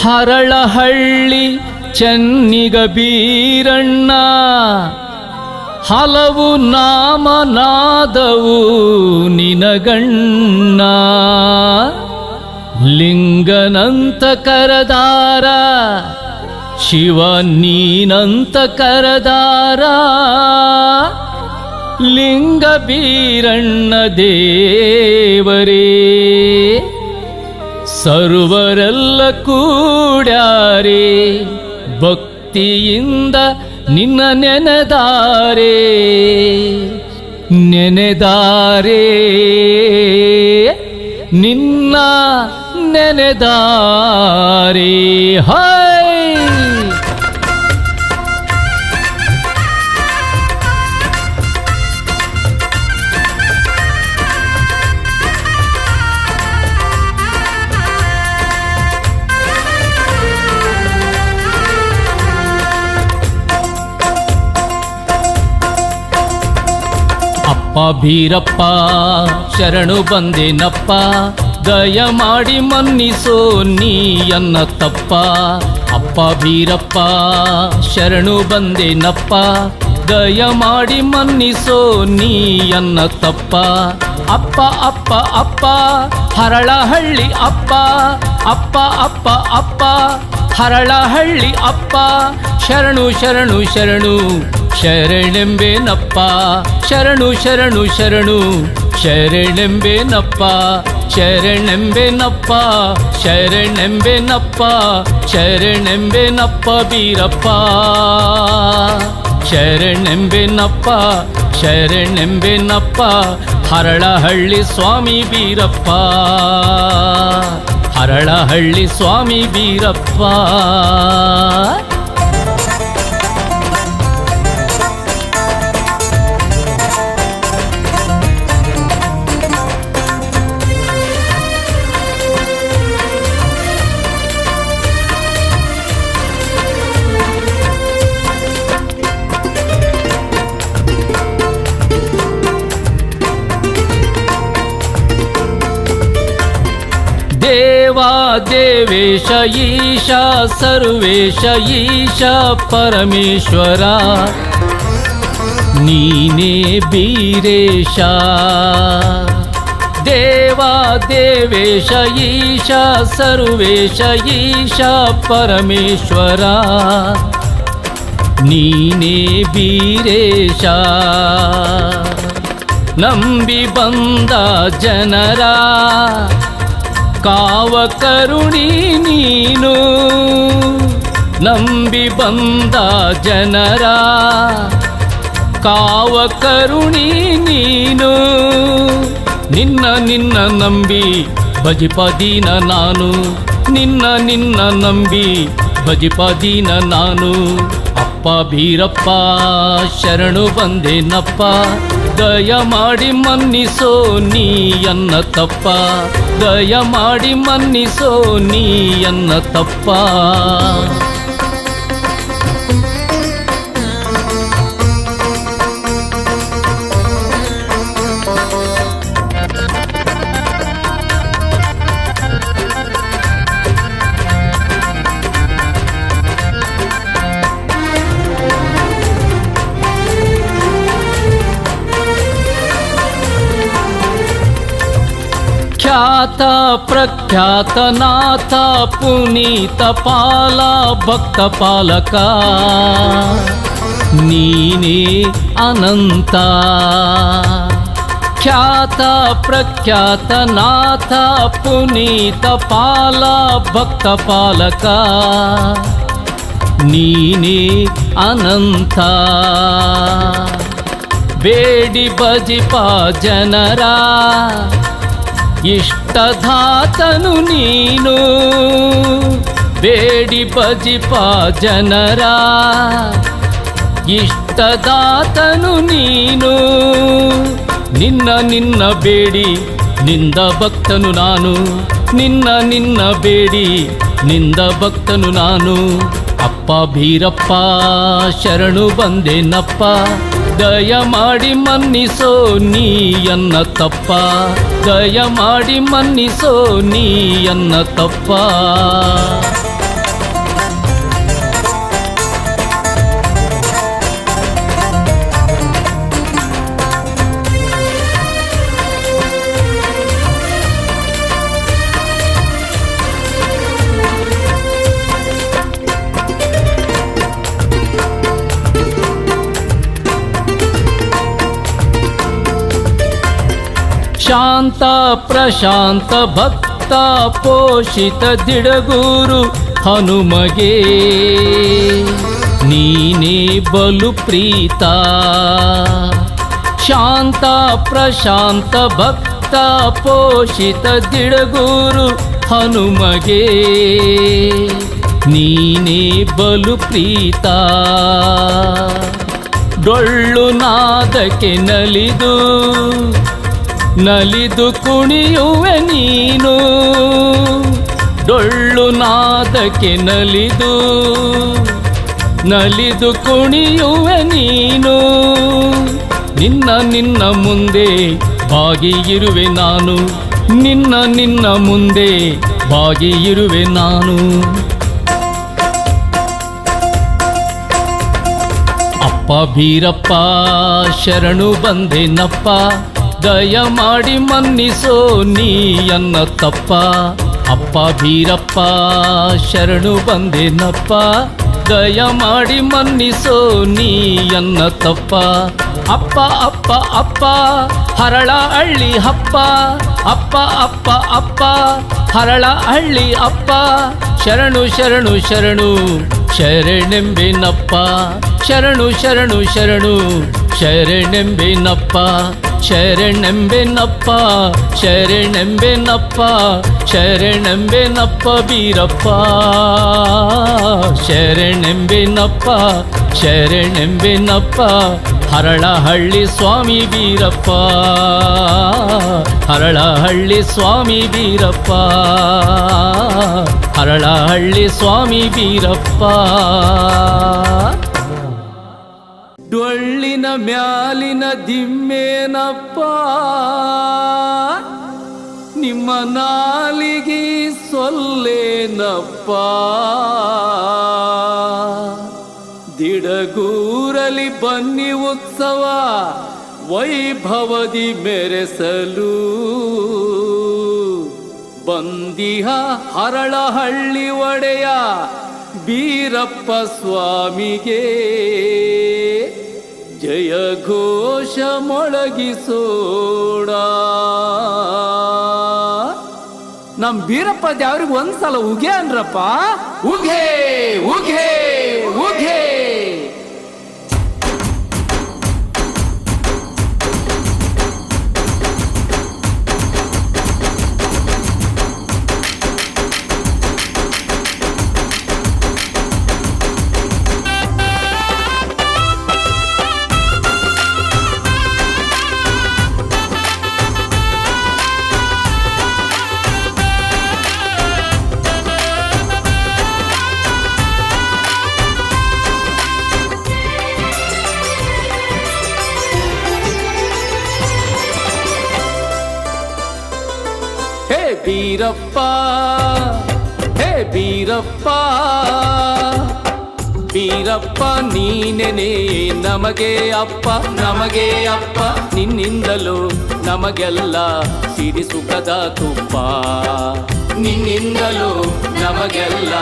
ಹರಳಹಳ್ಳಿ ಚೆನ್ನಿಗ ಬೀರಣ್ಣ ಹಲವು ನಾಮನಾದವು ನಿನಗಣ್ಣ. ಲಿಂಗನಂತ ಕರದಾರ ಶಿವ ನೀನಂತ ಕರದಾರ. ಲಿಂಗ ಬೀರಣ್ಣ ದೇವರೇ ಸರ್ವರೆಲ್ಲ ಕೂಡ್ಯಾರೆ ಭಕ್ತಿಯಿಂದ ನಿನ್ನ ನೆನೆದಾರೆ ನೆನೆದಾರೆ ನಿನ್ನ ನೆನೆದಾರೆ. ಹೈ ಅಪ್ಪ ಬೀರಪ್ಪ ಶರಣು ಬಂದೇನಪ್ಪ, ದಯ ಮಾಡಿ ಮನ್ನಿಸೋ ನೀಯನ್ನ ತಪ್ಪ. ಅಪ್ಪ ಬೀರಪ್ಪ ಶರಣು ಬಂದೇನಪ್ಪ, ದಯ ಮಾಡಿ ಮನ್ನಿಸೋ ನೀಯನ್ನ ತಪ್ಪ. ಅಪ್ಪ ಅಪ್ಪ ಅಪ್ಪ ಹರಳಹಳ್ಳಿ ಅಪ್ಪ, ಅಪ್ಪ ಅಪ್ಪ ಅಪ್ಪ ಹರಳಹಳ್ಳಿ ಅಪ್ಪ. ಶರಣು ಶರಣು ಶರಣು ಶರಣೆಂಬೇನಪ್ಪ, ಶರಣು ಶರಣು ಶರಣು ಶರಣೆಂಬೇನಪ್ಪ, ಶರಣೆಂಬೇನಪ್ಪ ಶರಣೆಂಬೇನಪ್ಪ ಶರಣೆಂಬೇನಪ್ಪ ಬೀರಪ್ಪ. ಶರಣೆಂಬೇನಪ್ಪ ಶರಣೆಂಬೇನಪ್ಪ ಹರಳಹಳ್ಳಿ ಸ್ವಾಮಿ ಬೀರಪ್ಪ, ಹರಳಹಳ್ಳಿ ಸ್ವಾಮಿ ಬೀರಪ್ಪ. ದೇವಾ ದೇವೇಶ ಈಶ ಸರ್ವೇಶ ಈಶ ಪರಮೇಶ್ವರ ನೀನೇ ಬೀರೇಶ. ದೇವಾ ದೇವೇಶ ಈಶ ಸರ್ವೇಶ ಈಶ ಪರಮೇಶ್ವರ ನೀನೇ ಬೀರೇಶ. ನಂಬಿ ಬಂದ ಜನರ ಕಾವ ಕರುಣಿ ನೀನು, ನಂಬಿ ಬಂದ ಜನರ ಕಾವ ಕರುಣಿ ನೀನು. ನಿನ್ನ ನಿನ್ನ ನಂಬಿ ಭಜಿಪದೀನ ನಾನು, ನಿನ್ನ ನಿನ್ನ ನಂಬಿ ಭಜಿಪದೀನ ನಾನು. ಅಪ್ಪ ಬೀರಪ್ಪ ಶರಣು ಬಂದೇನಪ್ಪ, ದಯ ಮಾಡಿ ಮನ್ನಿಸೋ ನೀಯನ್ನ ತಪ್ಪ, ದಯ ಮಾಡಿ ಮನ್ನಿಸೋ ನೀಯನ್ನ ತಪ್ಪ. ಖ್ಯಾತ ಪ್ರಖ್ಯಾತ ನಾಥ ಪುನೀತ ಪಾಲ ಭಕ್ತ ಪಾಲಕ ನೀನೇ ಅನಂತ. ಖ್ಯಾತ ಪ್ರಖ್ಯಾತ ನಾಥ ಪುನೀತ ಪಾಲ ಭಕ್ತ ಪಾಲಕ ನೀನೇ ಅನಂತ. ಬೇಡಿ ಭಜಿಪ ಜನರ ಇಷ್ಟದಾತನು ನೀನು, ಬೇಡಿ ಭಜಿಪ ಜನರ ಇಷ್ಟದಾತನು ನೀನು. ನಿನ್ನ ನಿನ್ನ ಬೇಡಿ ನಿಂದ ಭಕ್ತನು ನಾನು, ನಿನ್ನ ಬೇಡಿ ನಿಂದ ಭಕ್ತನು ನಾನು. ಅಪ್ಪ ಭೀರಪ್ಪ ಶರಣು ಬಂದೇನಪ್ಪ, ದಯ ಮಾಡಿ ಮನ್ನಿಸೋ ನೀಯನ್ನ ತಪ್ಪ, ದಯ ಮಾಡಿ ಮನ್ನಿಸೋ ನೀಯನ್ನ ತಪ್ಪ. ಶಾಂತ ಪ್ರಶಾಂತ ಭಕ್ತ ಪೋಷಿತ ದಿಡಗೂರು ಹನುಮಗೆ ನೀನೇ ಬಲು ಪ್ರೀತ. ಶಾಂತ ಪ್ರಶಾಂತ ಭಕ್ತ ಪೋಷಿತ ದಿಡಗೂರು ಹನುಮಗೆ ನೀನೇ ಬಲು ಪ್ರೀತ. ಡೊಳ್ಳು ನಾದಕ್ಕೆ ನಲಿದು ಕುಣಿಯುವೆ ನೀನು, ಡೊಳ್ಳು ನಾದಕ್ಕೆ ನಲಿದು ಕುಣಿಯುವೆ ನೀನು. ನಿನ್ನ ಮುಂದೆ ಬಾಗಿಯಿರುವೆ ನಾನು, ನಿನ್ನ ಮುಂದೆ ಬಾಗಿಯಿರುವೆ ನಾನು. ಅಪ್ಪ ಭೀರಪ್ಪ ಶರಣು ಬಂದೇನಪ್ಪ, ದಯ ಮಾಡಿ ಮನ್ನಿಸೋ ನೀಯನ್ನ ತಪ್ಪ. ಅಪ್ಪ ಭೀರಪ್ಪ ಶರಣು ಬಂದೇನಪ್ಪ, ದಯ ಮಾಡಿ ಮನ್ನಿಸೋ ನೀಯನ್ನ ತಪ್ಪ. ಅಪ್ಪ ಅಪ್ಪ ಅಪ್ಪ ಹರಳ ಹಳ್ಳಿ ಹಪ್ಪ, ಅಪ್ಪ ಅಪ್ಪ ಅಪ್ಪ ಹರಳ ಹಳ್ಳಿ ಅಪ್ಪ. ಶರಣು ಶರಣು ಶರಣು ಶರಣೆಂಬೆನಪ್ಪ, ಶರಣು ಶರಣು ಶರಣು ಶರಣೆಂಬೆನಪ್ಪ, ಶರಣೆಂಬೆನಪ್ಪ ಶರಣೆಂಬೆನಪ್ಪ ಶರಣೆಂಬೆನಪ್ಪ ಬೀರಪ್ಪ. ಶರಣೆಂಬೆನಪ್ಪ ಶರಣೆಂಬೆನಪ್ಪ ಹರಳಹಳ್ಳಿ ಸ್ವಾಮಿ ಬೀರಪ್ಪ, ಹರಳಹಳ್ಳಿ ಸ್ವಾಮಿ ಬೀರಪ್ಪ, ಹರಳಹಳ್ಳಿ ಸ್ವಾಮಿ ಬೀರಪ್ಪ. ಡೊಳ್ಳಿನ ಮ್ಯಾಲಿನ ದಿಮ್ಮೇನಪ್ಪ, ನಿಮ್ಮ ನಾಲಿಗೆ ಸೊಲ್ಲೇನಪ್ಪ. ದಿಡಗೂರಲಿ ಬನ್ನಿ ಉತ್ಸವ ವೈಭವದಿ ಮೆರೆಸಲು, ಬಂದಿಹ ಹರಳಹಳ್ಳಿ ಒಡೆಯ ಬೀರಪ್ಪ ಸ್ವಾಮಿಗೆ ಜಯ ಘೋಷ ಮೊಳಗಿಸೋಡ. ನಮ್ ಬೀರಪ್ಪ ದೇವ್ರಿಗೆ ಒಂದ್ಸಲ ಉಗೆ ಅನ್ರಪ್ಪ, ಉಘೆ ಉಘೆ ಉಘೆ. ಬೀರಪ್ಪ ಹೇ ಬೀರಪ್ಪ, ಬೀರಪ್ಪ ನೀನೆನೇ ನಮಗೆ ಅಪ್ಪ, ನಮಗೆ ಅಪ್ಪ. ನಿನ್ನಿಂದಲೂ ನಮಗೆಲ್ಲ ಸಿರಿ ಸುಖದ ತುಪ್ಪ, ನಿನ್ನಿಂದಲೂ ನಮಗೆಲ್ಲ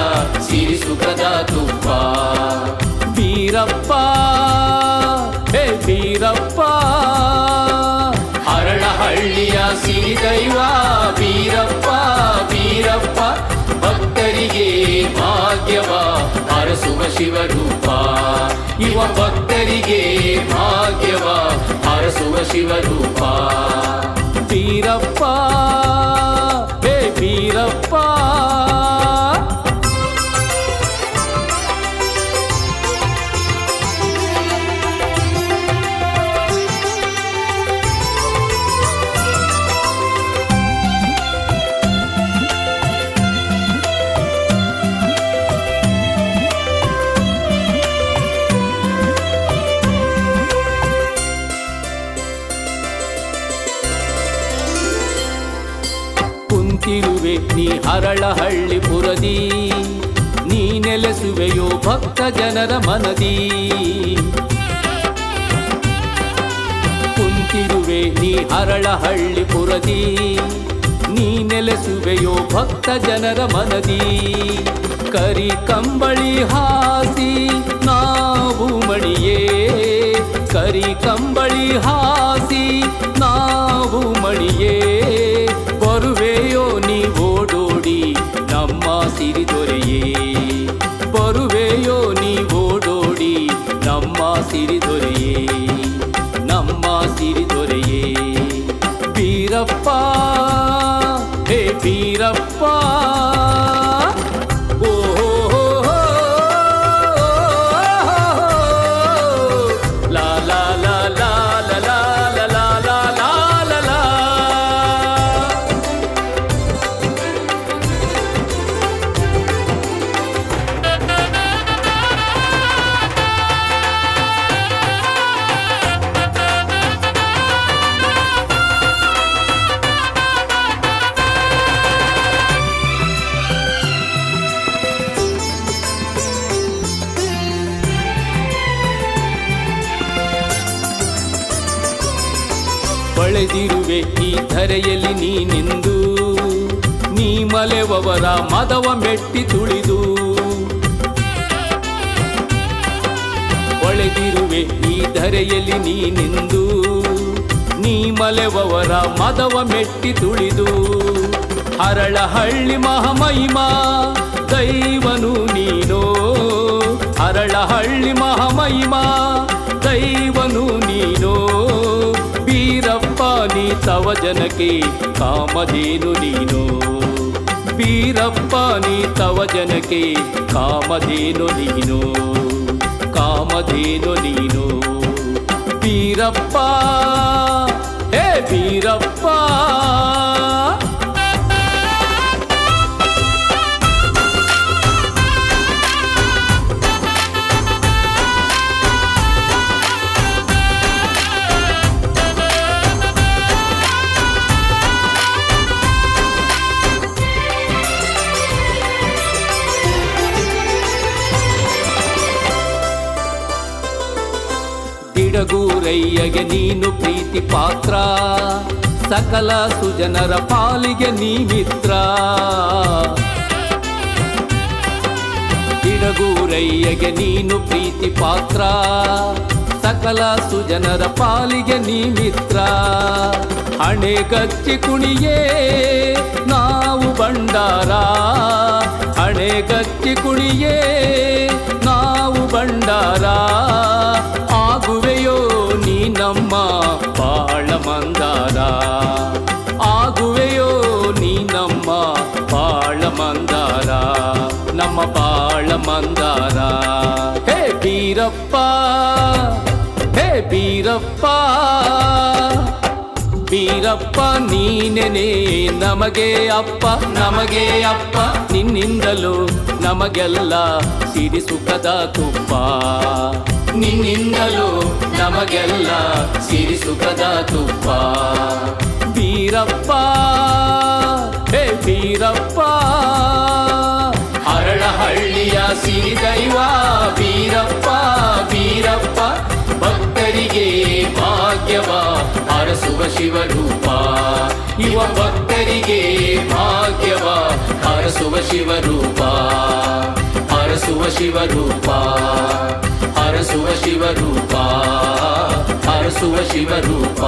ಸಿರಿ ಸುಖದ ತುಪ್ಪ. ಬೀರಪ್ಪ ಹೇ ಬೀರಪ್ಪ, ಹರಳಹಳ್ಳಿಯ ಸಿರಿದೈವ ಬೀರಪ್ಪ, ಬೀರಪ್ಪ. ಭಕ್ತರಿಗೆ ಭಾಗ್ಯವ ಹರಸುವ ಶಿವರೂಪ, ಇವ ಭಕ್ತರಿಗೆ ಭಾಗ್ಯವ ಹರಸುವ ಶಿವರೂಪ. ಬೀರಪ್ಪ ಹೇ ಬೀರಪ್ಪ. ಕುಂತಿರುವೆ ನೀ ಹರಳಹಳ್ಳಿಪುರದಿ, ನೀ ನೆಲೆಸುವೆಯೋ ಭಕ್ತ ಜನರ ಮನದಿ. ಕುಂತಿರುವೆ ನೀ ಹರಳಹಳ್ಳಿಪುರದಿ, ನೀ ನೆಲೆಸುವೆಯೋ ಭಕ್ತ ಜನರ ಮನದಿ. ಕರಿ ಕಂಬಳಿ ಹಾಸಿ ನಾವು ಮಣಿಯೇ, ಕರಿ ಕಂಬಳಿ ಹಾಸಿ ನಾವು ಮಣಿಯೇ. ಬರುವೆಯೋ ನೀ ಓಡೋಡಿ ನಮ್ಮ ಸಿರಿದೊರೆಯೇ, ಬರುವೆಯೋ ನೀ ಓಡೋಡಿ ನಮ್ಮ ಸಿರಿದೊರೆಯೇ, ನಮ್ಮ ಸಿರಿದೊರೆಯೇ. ಬೀರಪ್ಪ ಹೇ ಬೀರಪ್ಪ, ಬೆಳೆದಿರುವೆ ಈ ಧರೆಯಲ್ಲಿ ನೀನೆಂದು, ನೀ ಮಲೆವವರ ಮದವ ಮೆಟ್ಟಿ ತುಳಿದು. ಒಳೆದಿರುವೆ ಈ ಧರೆಯಲ್ಲಿ ನೀನೆಂದು, ನೀ ಮಲೆವವರ ಮದವ ಮೆಟ್ಟಿ ತುಳಿದು. ಹರಳಹಳ್ಳಿ ಮಹಾಮಹಿಮಾ ದೈವನು ನೀನೋ, ಹರಳಹಳ್ಳಿ ಮಹಾಮಹಿಮಾ ದೈವನು ನೀನೋ. ಬೀರಪ್ಪ ನೀ ತವ ಜನಕ್ಕೆ ಕಾಮಧೇನು ನೀನು, ಬೀರಪ್ಪ ನೀ ತವ ಜನಕ್ಕೆ ಕಾಮಧೇನು ನೀನು, ಕಾಮಧೇನು ನೀನು. ಬೀರಪ್ಪ ಹೇ ಬೀರಪ್ಪ, ಗಿಡಗೂರಯ್ಯಗೆ ನೀನು ಪ್ರೀತಿ ಪಾತ್ರ, ಸಕಲ ಸುಜನರ ಪಾಲಿಗೆ ನೀ ಮಿತ್ರ. ಗಿಡಗೂರಯ್ಯಗೆ ನೀನು ಪ್ರೀತಿ ಪಾತ್ರ, ಸಕಲ ಸುಜನರ ಪಾಲಿಗೆ ನೀ ಮಿತ್ರ. ಹಣೆಗಚ್ಚಿ ಕುಣಿಯೇ ನಾವು ಭಂಡಾರ, ಹಣೆಗಚ್ಚಿ ಕುಣಿಯೇ ನಾವು ಭಂಡಾರ. ಆಗುವೆಯೋ ನೀ ನಮ್ಮ ಬಾಳ ಮಂದಾರ, ಆಗುವೆಯೋ ನೀ ನಮ್ಮ ಬಾಳ ಮಂದಾರ, ನಮ್ಮ ಬಾಳ ಮಂದಾರ. ಹೇ ಬೀರಪ್ಪ ಹೇ ಬೀರಪ್ಪ, ಬೀರಪ್ಪ ನೀನೆನೇ ನಮಗೆ ಅಪ್ಪ, ನಮಗೆ ಅಪ್ಪ. ನಿನ್ನಿಂದಲೂ ನಮಗೆಲ್ಲ ಸಿರಿ ಸುಖದ ತುಪ್ಪ, ನಿನ್ನಿಂದಲೂ ನಮಗೆಲ್ಲ ಸಿರಿ ಸುಖದ ತುಪ್ಪ. ಬೀರಪ್ಪ ಹೇ ಬೀರಪ್ಪ, ಹರಳಹಳ್ಳಿಯ ಸಿರಿ ದೈವ ಬೀರಪ್ಪ, ಬೀರಪ್ಪ. ಭಕ್ತರಿಗೆ ಭಾಗ್ಯವ ಹರಸುವ ಶಿವರೂಪ, ಇವ ಭಕ್ತರಿಗೆ ಭಾಗ್ಯವ ಹರಸುವ ಶಿವರೂಪ, ಹರಸುವ ಶಿವರೂಪ, ಹರಸುವ ಶಿವರೂಪ, ಹರಸುವ ಶಿವರೂಪ.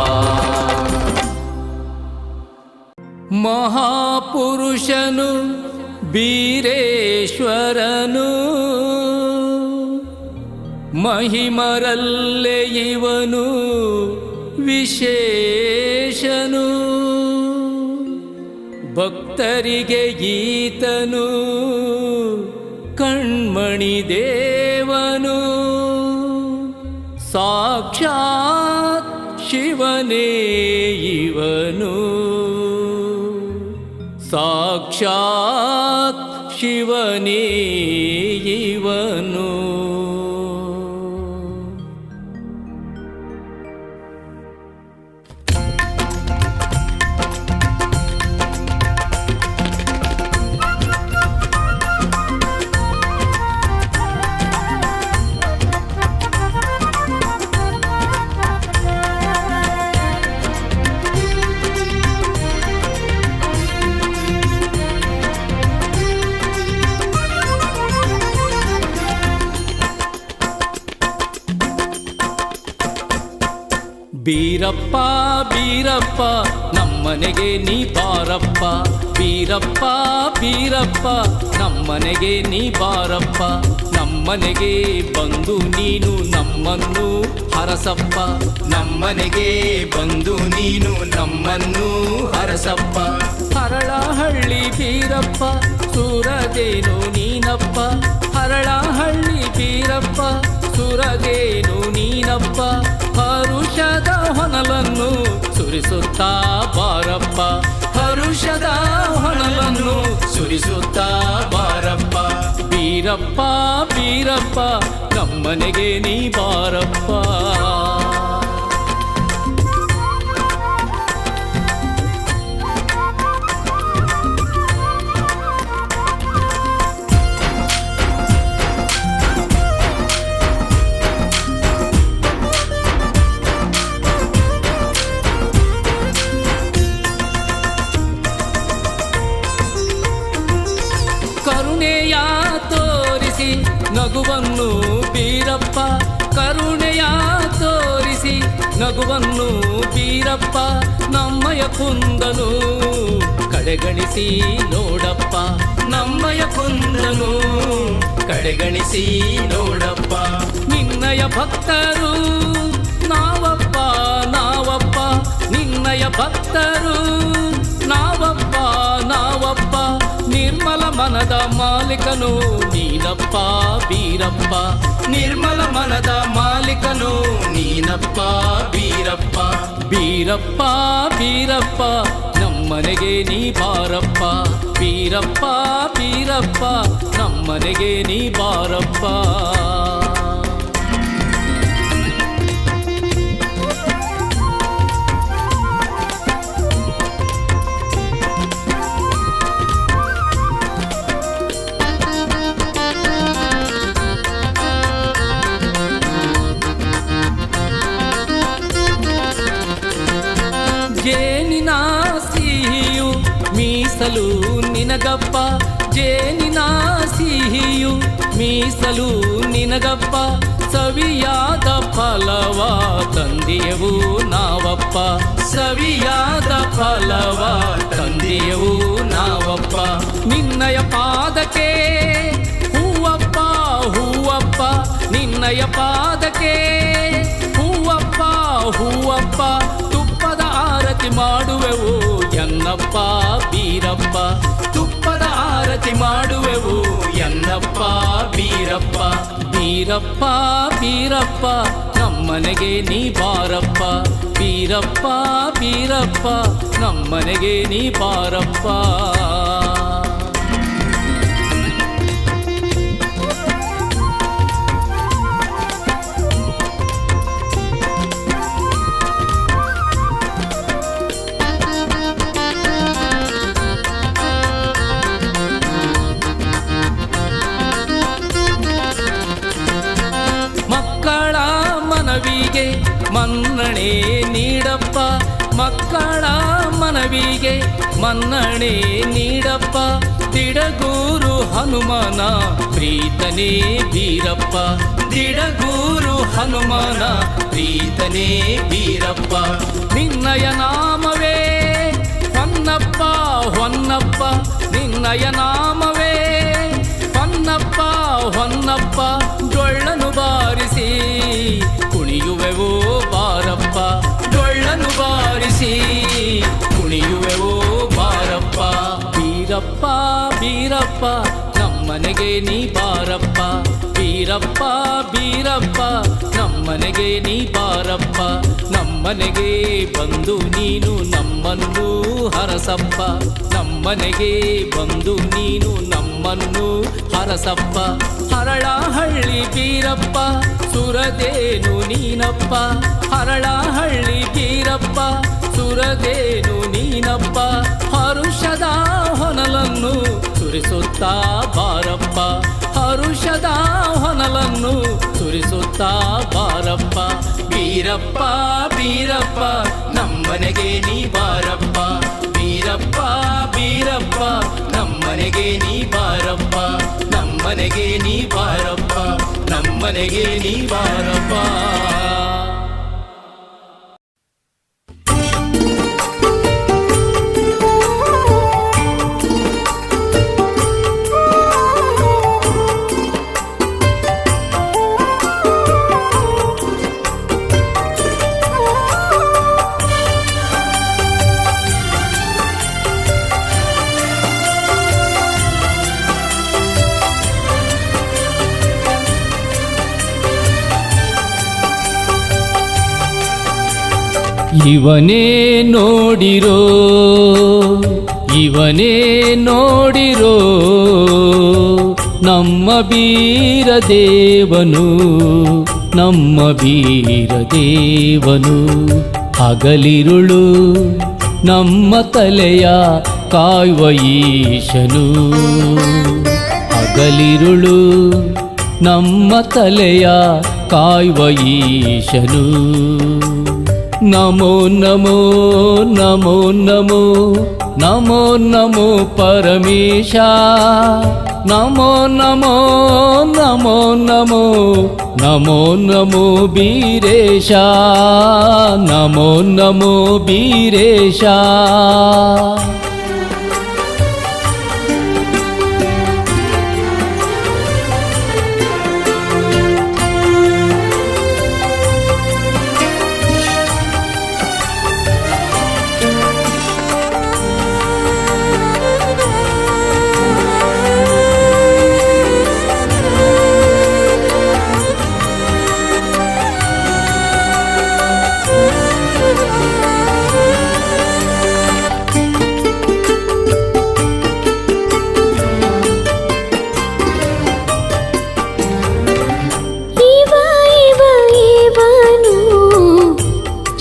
ಮಹಾಪುರುಷನು ಬೀರೇಶ್ವರನು, ಮಹಿಮರಲ್ಲೇ ಇವನು ವಿಶೇಷನು. ಭಕ್ತರಿಗೆ ಈತನು ಕಣ್ಮಣಿ ದೇವನು, ಸಾಕ್ಷಾತ್ ಶಿವನೇ ಇವನು, ಸಾಕ್ಷಾತ್ ಶಿವನೇ ಇವನು. ಬೀರಪ್ಪ ಬೀರಪ್ಪ ನಮ್ಮನೆಗೆ ನೀ ಬಾರಪ್ಪ, ಬೀರಪ್ಪ ಬೀರಪ್ಪ ನಮ್ಮನೆಗೆ ನೀ ಬಾರಪ್ಪ, ನಮ್ಮನೆಗೆ ಬಂದು ನೀನು ನಮ್ಮನ್ನು ಹರಸಪ್ಪ, ನಮ್ಮನೆಗೆ ಬಂದು ನೀನು ನಮ್ಮನ್ನು ಹರಸಪ್ಪ. ಹರಳಹಳ್ಳಿ ಬೀರಪ್ಪ ಸುರದೇನು ನೀನಪ್ಪ, ಹರಳಹಳ್ಳಿ ಬೀರಪ್ಪ ಸುರದೇನು ನೀನಪ್ಪ, ಹರುಷದ ಹೊನಲನ್ನು ಸುರಿಸುತ್ತಾ ಬಾರಪ್ಪ, ಹರುಷದ ಹೊನಲನ್ನು ಸುರಿಸುತ್ತಾ ಬಾರಪ್ಪ. ಬೀರಪ್ಪ ಬೀರಪ್ಪ ನಮ್ಮನೆಗೆ ನೀ ಬಾರಪ್ಪ. ಕರುಣೆಯ ತೋರಿಸಿ ನಗುವನ್ನು ಬೀರಪ್ಪ, ಕರುಣೆಯ ತೋರಿಸಿ ನಗುವನ್ನು ಬೀರಪ್ಪ, ನಮ್ಮಯ ಕುಂದನು ಕಡೆಗಣಿಸಿ ನೋಡಪ್ಪ, ನಮ್ಮಯ ಕುಂದನು ಕಡೆಗಣಿಸಿ ನೋಡಪ್ಪ. ನಿನ್ನಯ ಭಕ್ತರು ನಾವಪ್ಪ ನಾವಪ್ಪ, ನಿನ್ನಯ ಭಕ್ತರು ನಾವಪ್ಪ ನಾವಪ್ಪ, ನಿರ್ಮಲ ಮನದ ಮಾಲೀಕನು ನೀನಪ್ಪ ಬೀರಪ್ಪ, ನಿರ್ಮಲ ಮನದ ಮಾಲೀಕನು ನೀನಪ್ಪ ಬೀರಪ್ಪ. ಬೀರಪ್ಪ ಬೀರಪ್ಪ ನಮ್ಮನೆಗೆ ನೀ ಬಾರಪ್ಪ, ಬೀರಪ್ಪ ಬೀರಪ್ಪ ನಮ್ಮನೆಗೆ ನೀ ಬಾರಪ್ಪ. ಜೇನಿನ ಸಿಹಿಯು ಮೀಸಲು ನಿನಗಪ್ಪ, ಜೇನಿನ ಸಿಹಿಯು ಮೀಸಲು ನಿನಗಪ್ಪ, ಸವಿಯಾದ ಫಲವ ತಂದೆಯವು ನಾವಪ್ಪ, ಸವಿಯಾದ ಫಲವ ತಂದೆಯವು ನಾವಪ್ಪ. ನಿನ್ನಯ ಪಾದಕ್ಕೆ ಹೂವಪ್ಪ ಹೂವಪ್ಪ, ನಿನ್ನಯ ಪಾದಕ್ಕೆ ಹೂವಪ್ಪ ಹೂವಪ್ಪ, ತುಪ್ಪದ ಆರತಿ ಮಾಡುವೆವು ಎನ್ನಪ್ಪ ಬೀರಪ್ಪ, ತುಪ್ಪದ ಆರತಿ ಮಾಡುವೆವು ಎನ್ನಪ್ಪ ಬೀರಪ್ಪ. ಬೀರಪ್ಪ ಬೀರಪ್ಪ ನಮ್ಮನೆಗೆ ನೀ ಬಾರಪ್ಪ, ಬೀರಪ್ಪ ಬೀರಪ್ಪ ನಮ್ಮನೆಗೆ ನೀ ಬಾರಪ್ಪ. ಮಕ್ಕಳ ಮನವಿಗೆ ಮನ್ನಣೆ ನೀಡಪ್ಪ, ಮಕ್ಕಳ ಮನವಿಗೆ ಮನ್ನಣೆ ನೀಡಪ್ಪ, ದಿಡಗೂರು ಹನುಮನ ಪ್ರೀತನೇ ಬೀರಪ್ಪ, ದಿಡಗೂರು ಹನುಮನ ಪ್ರೀತನೇ ಬೀರಪ್ಪ. ನಿನ್ನಯ ನಾಮವೇ ಹೊನ್ನಪ್ಪ ಹೊನ್ನಪ್ಪ, ನಿನ್ನಯ ನಾಮವೇ ಹೊನ್ನಪ್ಪ ಹೊನ್ನಪ್ಪ, ಡೊಳ್ಳನು ಬಾರಿಸಿ ಕುಣಿಯುವೆವೋ ಬಾರಪ್ಪ, ಡೊಳ್ಳನು ಬಾರಿಸಿ ಕುಣಿಯುವೆವೋ ಬಾರಪ್ಪ. ಬೀರಪ್ಪ ಬೀರಪ್ಪ ನಮ್ಮನೆಗೆ ನೀ ಬಾರಪ್ಪ, ಬೀರಪ್ಪ ಬೀರಪ್ಪ ನಮ್ಮನೆಗೆ ನೀ ಬಾರಪ್ಪ, ನಮ್ಮನೆಗೆ ಬಂದು ನೀನು ನಮ್ಮನ್ನು ಹರಸಪ್ಪ, ನಮ್ಮನೆಗೆ ಬಂದು ನೀನು ನಮ್ಮನ್ನು ಹರಸಪ್ಪ. ಹರಳಹಳ್ಳಿ ಬೀರಪ್ಪ ಸುರದೇನು ನೀನಪ್ಪ, ಹರಳಹಳ್ಳಿ ಬೀರಪ್ಪ ಸುರದೇನು ನೀನಪ್ಪ, ಹರುಷದ ಹೊನಲನ್ನು ಸುರಿಸುತ್ತಾ ಬಾರಪ್ಪ, ಹರುಷದ ಹೊನಲನ್ನು ಸುರಿಸುತ್ತಾ ಬಾರಪ್ಪ. ಬೀರಪ್ಪ ಬೀರಪ್ಪ ನಮ್ಮನೆಗೆ ನೀ ಬಾರಪ್ಪ, ಬೀರಪ್ಪ ಬೀರಪ್ಪ ನಮ್ಮನೆಗೆ ನೀ ಬಾರಪ್ಪ, ನಮ್ಮನೆಗೆ ನೀ ಬಾರಪ್ಪ, ನಮ್ಮನೆಗೆ ನೀ ಬಾರಪ್ಪ. ಇವನೇ ನೋಡಿರೋ ಇವನೇ ನೋಡಿರೋ ನಮ್ಮ ಬೀರದೇವನು ನಮ್ಮ ಬೀರದೇವನು ಹಗಲಿರುಳು ನಮ್ಮ ತಲೆಯ ಕಾಯುವ ಈಶನು ಹಗಲಿರುಳು ನಮ್ಮ ತಲೆಯ ಕಾಯುವ ಈಶನು ನಮೋ ನಮೋ ನಮೋ ನಮೋ ನಮೋ ನಮೋ ಪರಮೇಶ ನಮೋ ನಮೋ ನಮೋ ನಮೋ ನಮೋ ನಮೋ ಬೀರೇಶ ನಮೋ ನಮೋ ಬೀರೇಶ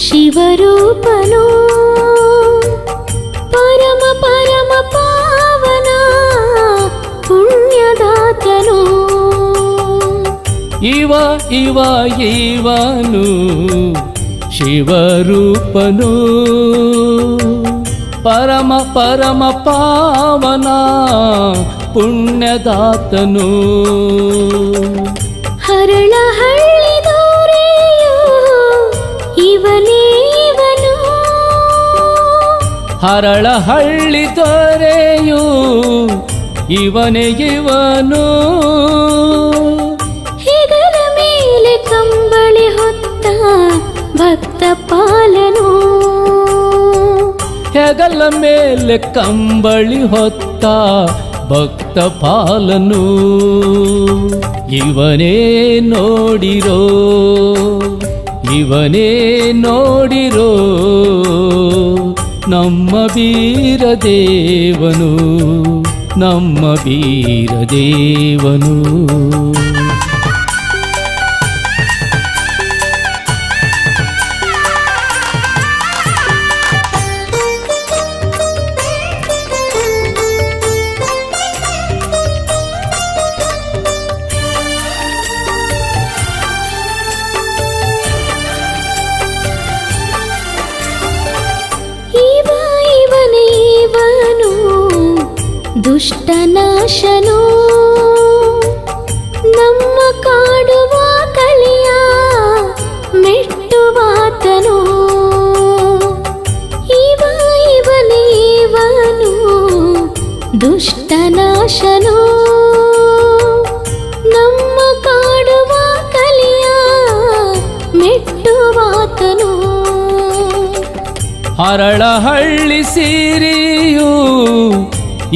ಶಿವರೂಪನು ಪರಮ ಪರಮ ಪಾವನ ಪುಣ್ಯದಾತನು ಇವನು ಶಿವರೂಪನು ಪರಮ ಪರಮ ಪಾವನ ಪುಣ್ಯದಾತನು ಹರಳಹಳ್ಳಿ ದೊರೆಯು ಇವನೇ ಇವನು ಹರಳಹಳ್ಳಿ ದೊರೆಯು ಇವನೇ ಇವನು ಹೆಗಲ ಮೇಲೆ ಕಂಬಳಿ ಹೊತ್ತ ಭಕ್ತ ಪಾಲನು ಹೆಗಲ ಮೇಲೆ ಕಂಬಳಿ ಹೊತ್ತ ಭಕ್ತ ಪಾಲನು ಇವನೇ ನೋಡಿರೋ ಇವನೇ ನೋಡಿರೋ ನಮ್ಮ ಬೀರದೇವನು ನಮ್ಮ ಬೀರದೇವನು ದುಷ್ಟನಾಶನು ನಮ್ಮ ಕಾಡುವ ಕಲಿಯ ಮೆಟ್ಟುವಾತನು ಇವನೇ ಇವನು ದುಷ್ಟನಾಶನು ನಮ್ಮ ಕಾಡುವ ಕಲಿಯ ಮೆಟ್ಟುವಾತನು ಹರಳಹಳ್ಳಿ ಸಿರಿಯು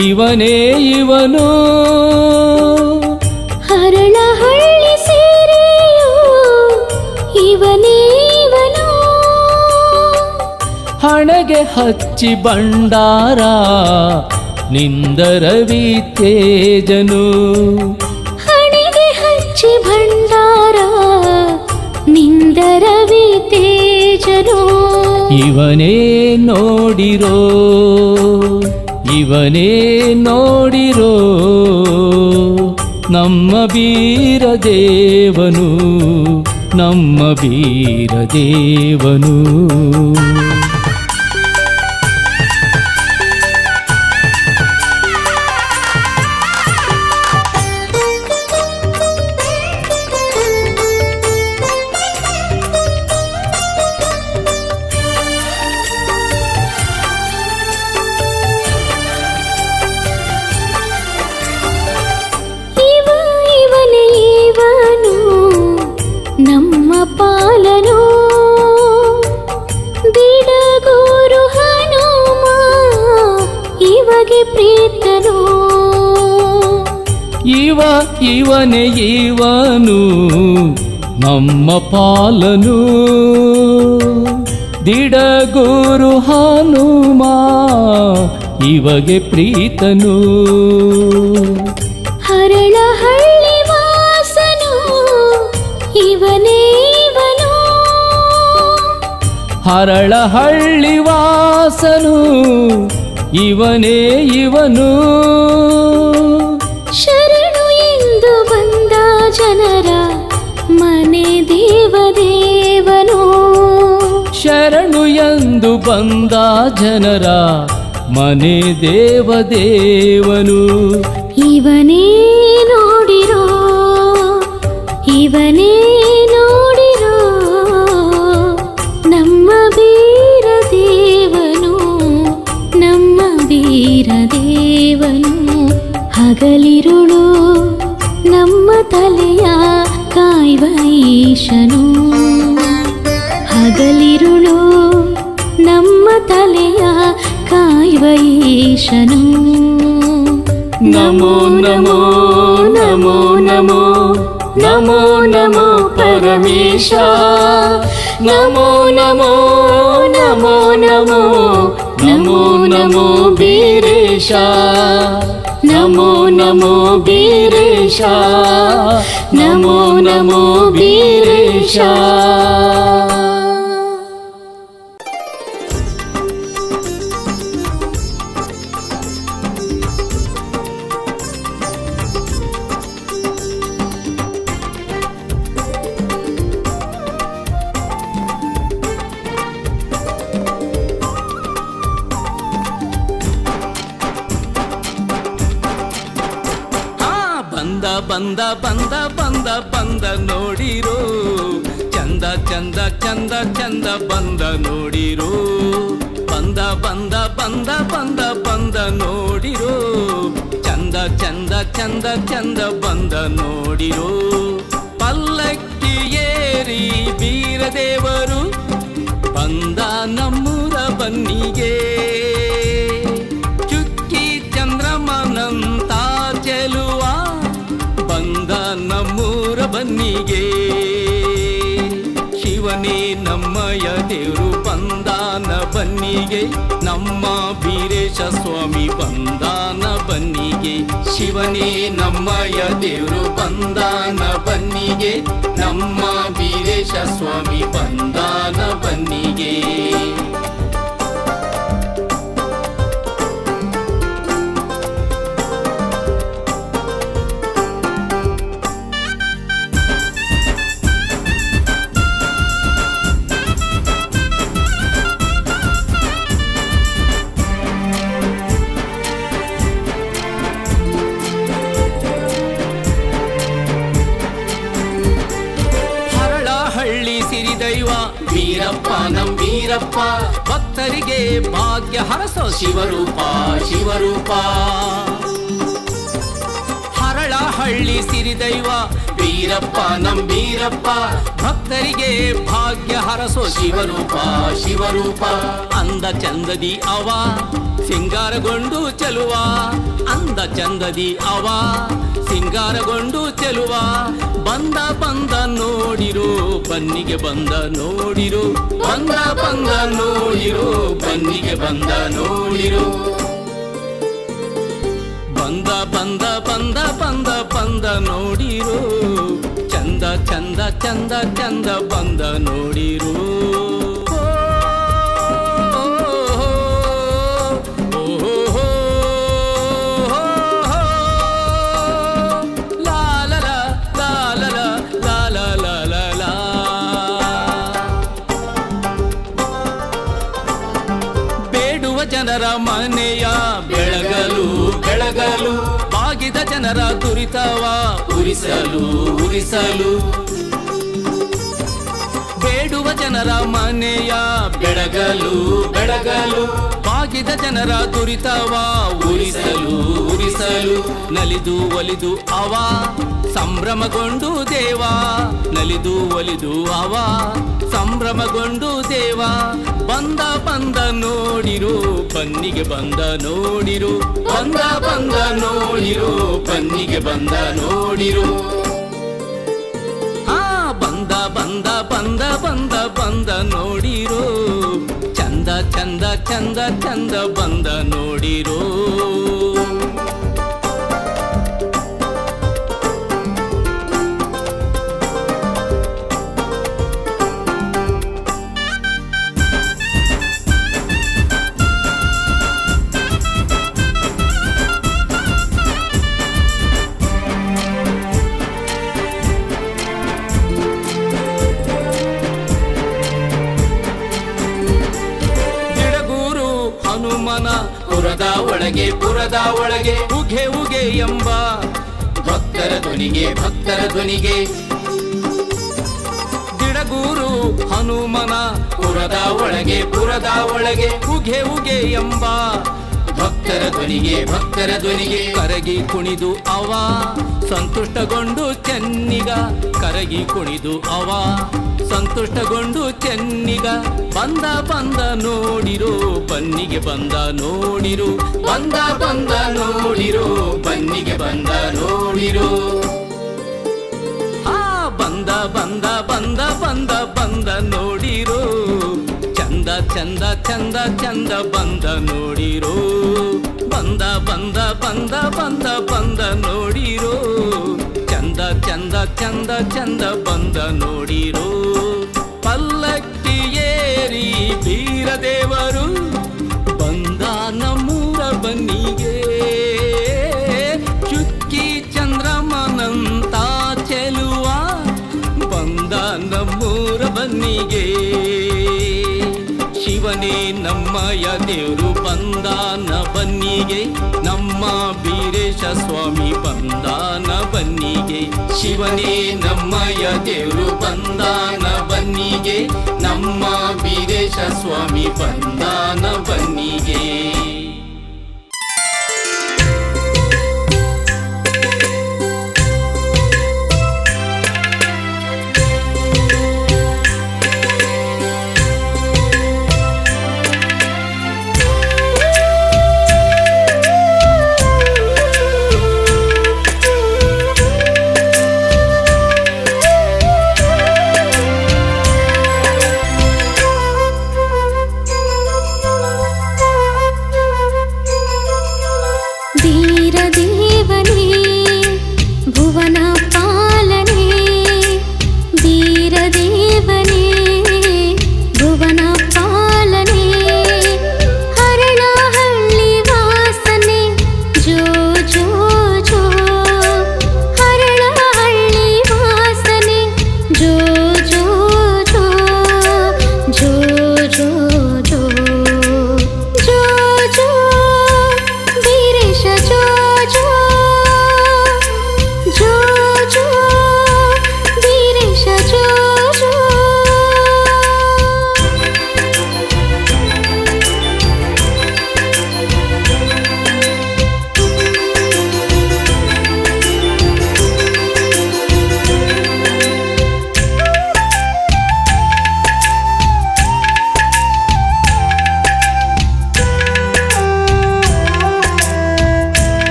ಇವನೇ ಇವನು ಹರಳಹಳ್ಳಿ ಸಿರಿಯು ಇವನೇ ಇವನು ಹಣೆಗೆ ಹಚ್ಚಿ ಭಂಡಾರ ನಿಂದರವಿ ತೇಜನು ಹಣೆಗೆ ಹಚ್ಚಿ ಭಂಡಾರ ನಿಂದರವಿ ತೇಜನು ಇವನೇ ನೋಡಿರೋ ಇವನೇ ನೋಡಿರೋ ನಮ್ಮ ಬೀರದೇವನು ನಮ್ಮ ಬೀರದೇವನು ನಮ್ಮ ಪಾಲನು ಬಿಡಗೂರು ಹನುಮ ಇವಗೆ ಪ್ರೀತನು ಇವನೇ ಇವನು ನಮ್ಮ ಪಾಲನು ದಿಡಗೂರು ಹನುಮ ಇವಗೆ ಪ್ರೀತನು. ಹರಳಹಳ್ಳಿ ವಾಸನು ಇವನೇ ಇವನು. ಹರಳಹಳ್ಳಿ ವಾಸನು ಇವನೇ ಇವನು. ಶರಣು ಎಂದು ಬಂದ ಜನರ ಮನೆ ದೇವದೇವನು. ಶರಣು ಎಂದು ಬಂದ ಜನರ ಮನೆ ದೇವದೇವನು. ಇವನೇ ನೋಡಿರೋ ಇವನೇ ನೋಡಿರೋ ನಮ್ಮ ಬೀರ ದೇವನು ನಮ್ಮ ಬೀರ ದೇವನು. ಹಗಲಿರುಳು ನಮ್ಮ ತಲೆಯ ಕಾಯುವ ಈಶನು. ಹಗಲಿರುಳು ನಮ್ಮ ತಲೆಯ ಕಾಯುವ ಈಶನು. ನಮೋ ನಮೋ ನಮೋ ನಮೋ ನಮೋ ನಮೋ ಪರಮೇಶ. ನಮೋ ನಮೋ ನಮೋ ನಮೋ ನಮೋ ನಮೋ ಬೀರೇಶ. ನಮೋ ನಮೋ ಬೀರೇಶ. ನಮೋ ನಮೋ ಬೀರೇಶ. ಬಂದ ಬಂದ ಬಂದ ಬಂದ ನೋಡಿರೋ ಚಂದ ಚಂದ ಚಂದ ಚಂದ ಬಂದ ನೋಡಿರೋ. ಬಂದ ಬಂದ ಬಂದ ಬಂದ ಬಂದ ನೋಡಿರೋ ಚಂದ ಚಂದ ಚಂದ ಚಂದ ಬಂದ ನೋಡಿರೋ. ಪಲ್ಲಕ್ಕಿ ಏರಿ ಬೀರದೇವರು ಬಂದ ನಮ್ಮೂರ ಬನ್ನಿಗೆ. ಚುಕ್ಕಿ ಚಂದ್ರಮನಂತ ಚೆಲುವ ಬಂದ ನಮ್ಮೂರ ಬನ್ನಿಗೆ. ಶಿವನೇ ನಮ್ಮಯ ದೇವರು ಬಂದಾನ ಬನ್ನಿಗೆ. ನಮ್ಮ ಬೀರೇಶ ಸ್ವಾಮಿ ಬಂದಾನ ಬನ್ನಿಗೆ. ಶಿವನೇ ನಮ್ಮಯ ದೇವರು ಬಂದಾನ ಬನ್ನಿಗೆ. ನಮ್ಮ ಬೀರೇಶ ಸ್ವಾಮಿ ಬಂದಾನ ಬನ್ನಿಗೆ. ಸಿರಿದೈವ ವೀರಪ್ಪ ನಂ ವೀರಪ್ಪ ಭಕ್ತರಿಗೆ ಭಾಗ್ಯ ಹರಸೋ ಶಿವರೂಪ ಶಿವರೂಪ. ಹರಳಹಳ್ಳಿ ಸಿರಿದೈವ ವೀರಪ್ಪ ನಂ ವೀರಪ್ಪ ಭಕ್ತರಿಗೆ ಭಾಗ್ಯ ಹರಸೋ ಶಿವರೂಪ ಶಿವರೂಪ. ಅಂದ ಚಂದದಿ ಅವ ಸಿಂಗಾರಗೊಂಡು ಚೆಲುವ. ಅಂದ ಚಂದದಿ ಅವ ಸಿಂಗಾರಗೊಂಡು ಚೆಲುವ. ಬಂದ ಬಂದ ನೋಡಿರೋ ಬನ್ನಿಗೆ ಬಂದ ನೋಡಿರೋ. ಬಂದ ಬಂದ ನೋಡಿರೋ ಬನ್ನಿಗೆ ಬಂದ ನೋಡಿರೋ. ಬಂದ ಬಂದ ಬಂದ ಬಂದ ಬಂದ ನೋಡಿರೋ ಚಂದ ಚಂದ ಚಂದ ಚಂದ ಬಂದ ನೋಡಿರೋ. ಜನರ ಮನೆಯ ಬೆಳಗಲು ಬೆಳಗಲು ಬಾಗಿದ ಜನರ ದುರಿತವ ಉರಿಸಲು ಉರಿಸಲು. ಬೇಡುವ ಜನರ ಮನೆಯ ಬೆಳಗಲು ಬೆಳಗಲು ಬಾಗಿದ ಜನರ ದುರಿತವ ಉರಿಸಲು ಉರಿಸಲು. ನಲಿದು ಒಲಿದು ಅವ ಸಂಭ್ರಮಗೊಂಡು ದೇವ. ನಲಿದು ಒಲಿದು ಅವ ಸಂಭ್ರಮಗೊಂಡು ದೇವ. ಬಂದ ಬಂದ ನೋಡಿರೋ ಬನ್ನಿಗೆ ಬಂದ ನೋಡಿರೋ. ಬಂದ ಬಂದ ನೋಡಿರೋ ಬನ್ನಿಗೆ ಬಂದ ನೋಡಿರೋ. ಬಂದ ಬಂದ ಬಂದ ಬಂದ ಬಂದ ಬಂದ ನೋಡಿರೋ ಚಂದ ಚಂದ ಚಂದ ಚಂದ ಬಂದ ನೋಡಿರೋ. ಹನುಮನ ಪುರದ ಒಳಗೆ ಉಗೆ ಉಗೆ ಎಂಬ ಭಕ್ತರ ಧ್ವನಿಗೆ ದಿಡಗೂರು ಹನುಮನ ಪುರದ ಒಳಗೆ ಉಗೆ ಉಗೆ ಎಂಬ ಭಕ್ತರ ಧ್ವನಿಗೆ ಕರಗಿ ಕುಣಿದು ಅವ ಸಂತುಷ್ಟಗೊಂಡು ಚೆನ್ನಿಗ ಕರಗಿ ಕುಣಿದು ಅವ ಸಂತುಷ್ಟಗೊಂಡು ಚೆನ್ನಿಗ ಬಂದ ಬಂದ ನೋಡಿರೋ ಬನ್ನಿಗೆ ಬಂದ ನೋಡಿರೋ ಬಂದ ಬಂದ ನೋಡಿರೋ ಬನ್ನಿಗೆ ಬಂದ ನೋಡಿರೋ. ಬಂದ ಬಂದ ಬಂದ ಬಂದ ಬಂದ ನೋಡಿರೋ ಚಂದ ಚಂದ ಚಂದ ಚಂದ ಬಂದ ನೋಡಿರೋ. ಬಂದ ಬಂದ ಬಂದ ಬಂದ ಬಂದ ನೋಡಿರೋ ಚಂದ ಚಂದ ಚಂದ ಚಂದ ಬಂದ ನೋಡಿರೋ. ಪಲ್ಲಕ್ಕಿ ಏರಿ ಬೀರದೇವರು ಬಂದ ನಮ್ಮೂರ ಬನ್ನಿಗೆ ಚುಕ್ಕಿ ಚಂದ್ರಮನಂತ ಚೆಲುವ ಬಂದ ನಮ್ಮೂರ ಬನ್ನಿಗೆ. ಶಿವನೇ ನಮ್ಮಯ ದೇವರು ಬಂದಾನ ಬನ್ನಿಗೆ ನಮ್ಮ ಬೀರೇಶ ಸ್ವಾಮಿ ಬಂದಾನ ಬನ್ನಿಗೆ. ಶಿವನೇ ನಮ್ಮಯ ದೇವರು ಬಂದಾನ ಬನ್ನಿಗೆ ನಮ್ಮ ಬೀರೇಶ ಸ್ವಾಮಿ ಬಂದಾನ ಬನ್ನಿಗೆ.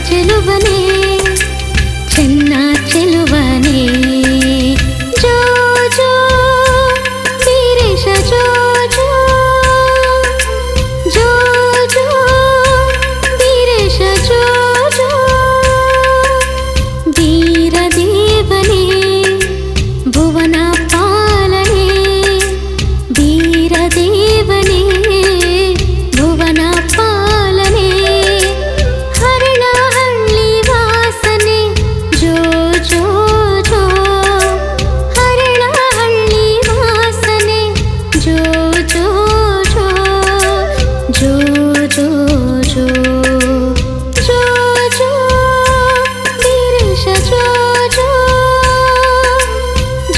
ಚೆಲುವನೇ ಚೆನ್ನ ಚೆಲುವನೇ ಜೋ ಜೋ ವೀರೇಶ ಜೋ ಜೋ ಜೋ ಜೋ ವೀರೇಶ ಜೋ ಜೋ ವೀರದೇವನೇ ಭುವನ ಪಾಲನೆ ವೀರದೇವನೇ ಭುವನ ಪಾಲನೆ ಹರಳಹಳ್ಳಿ ವಾಸನೆ ಜೋ ಜೋ ಜೋ ಹರಳಹಳ್ಳಿ ವಾಸನೆ ಜೋ ಜೋ ಜೋ ಜೋ ಜೋ ಜೋ ಜೋ ಜೋ ವೀರೇಶ ಜೋ ಜೋ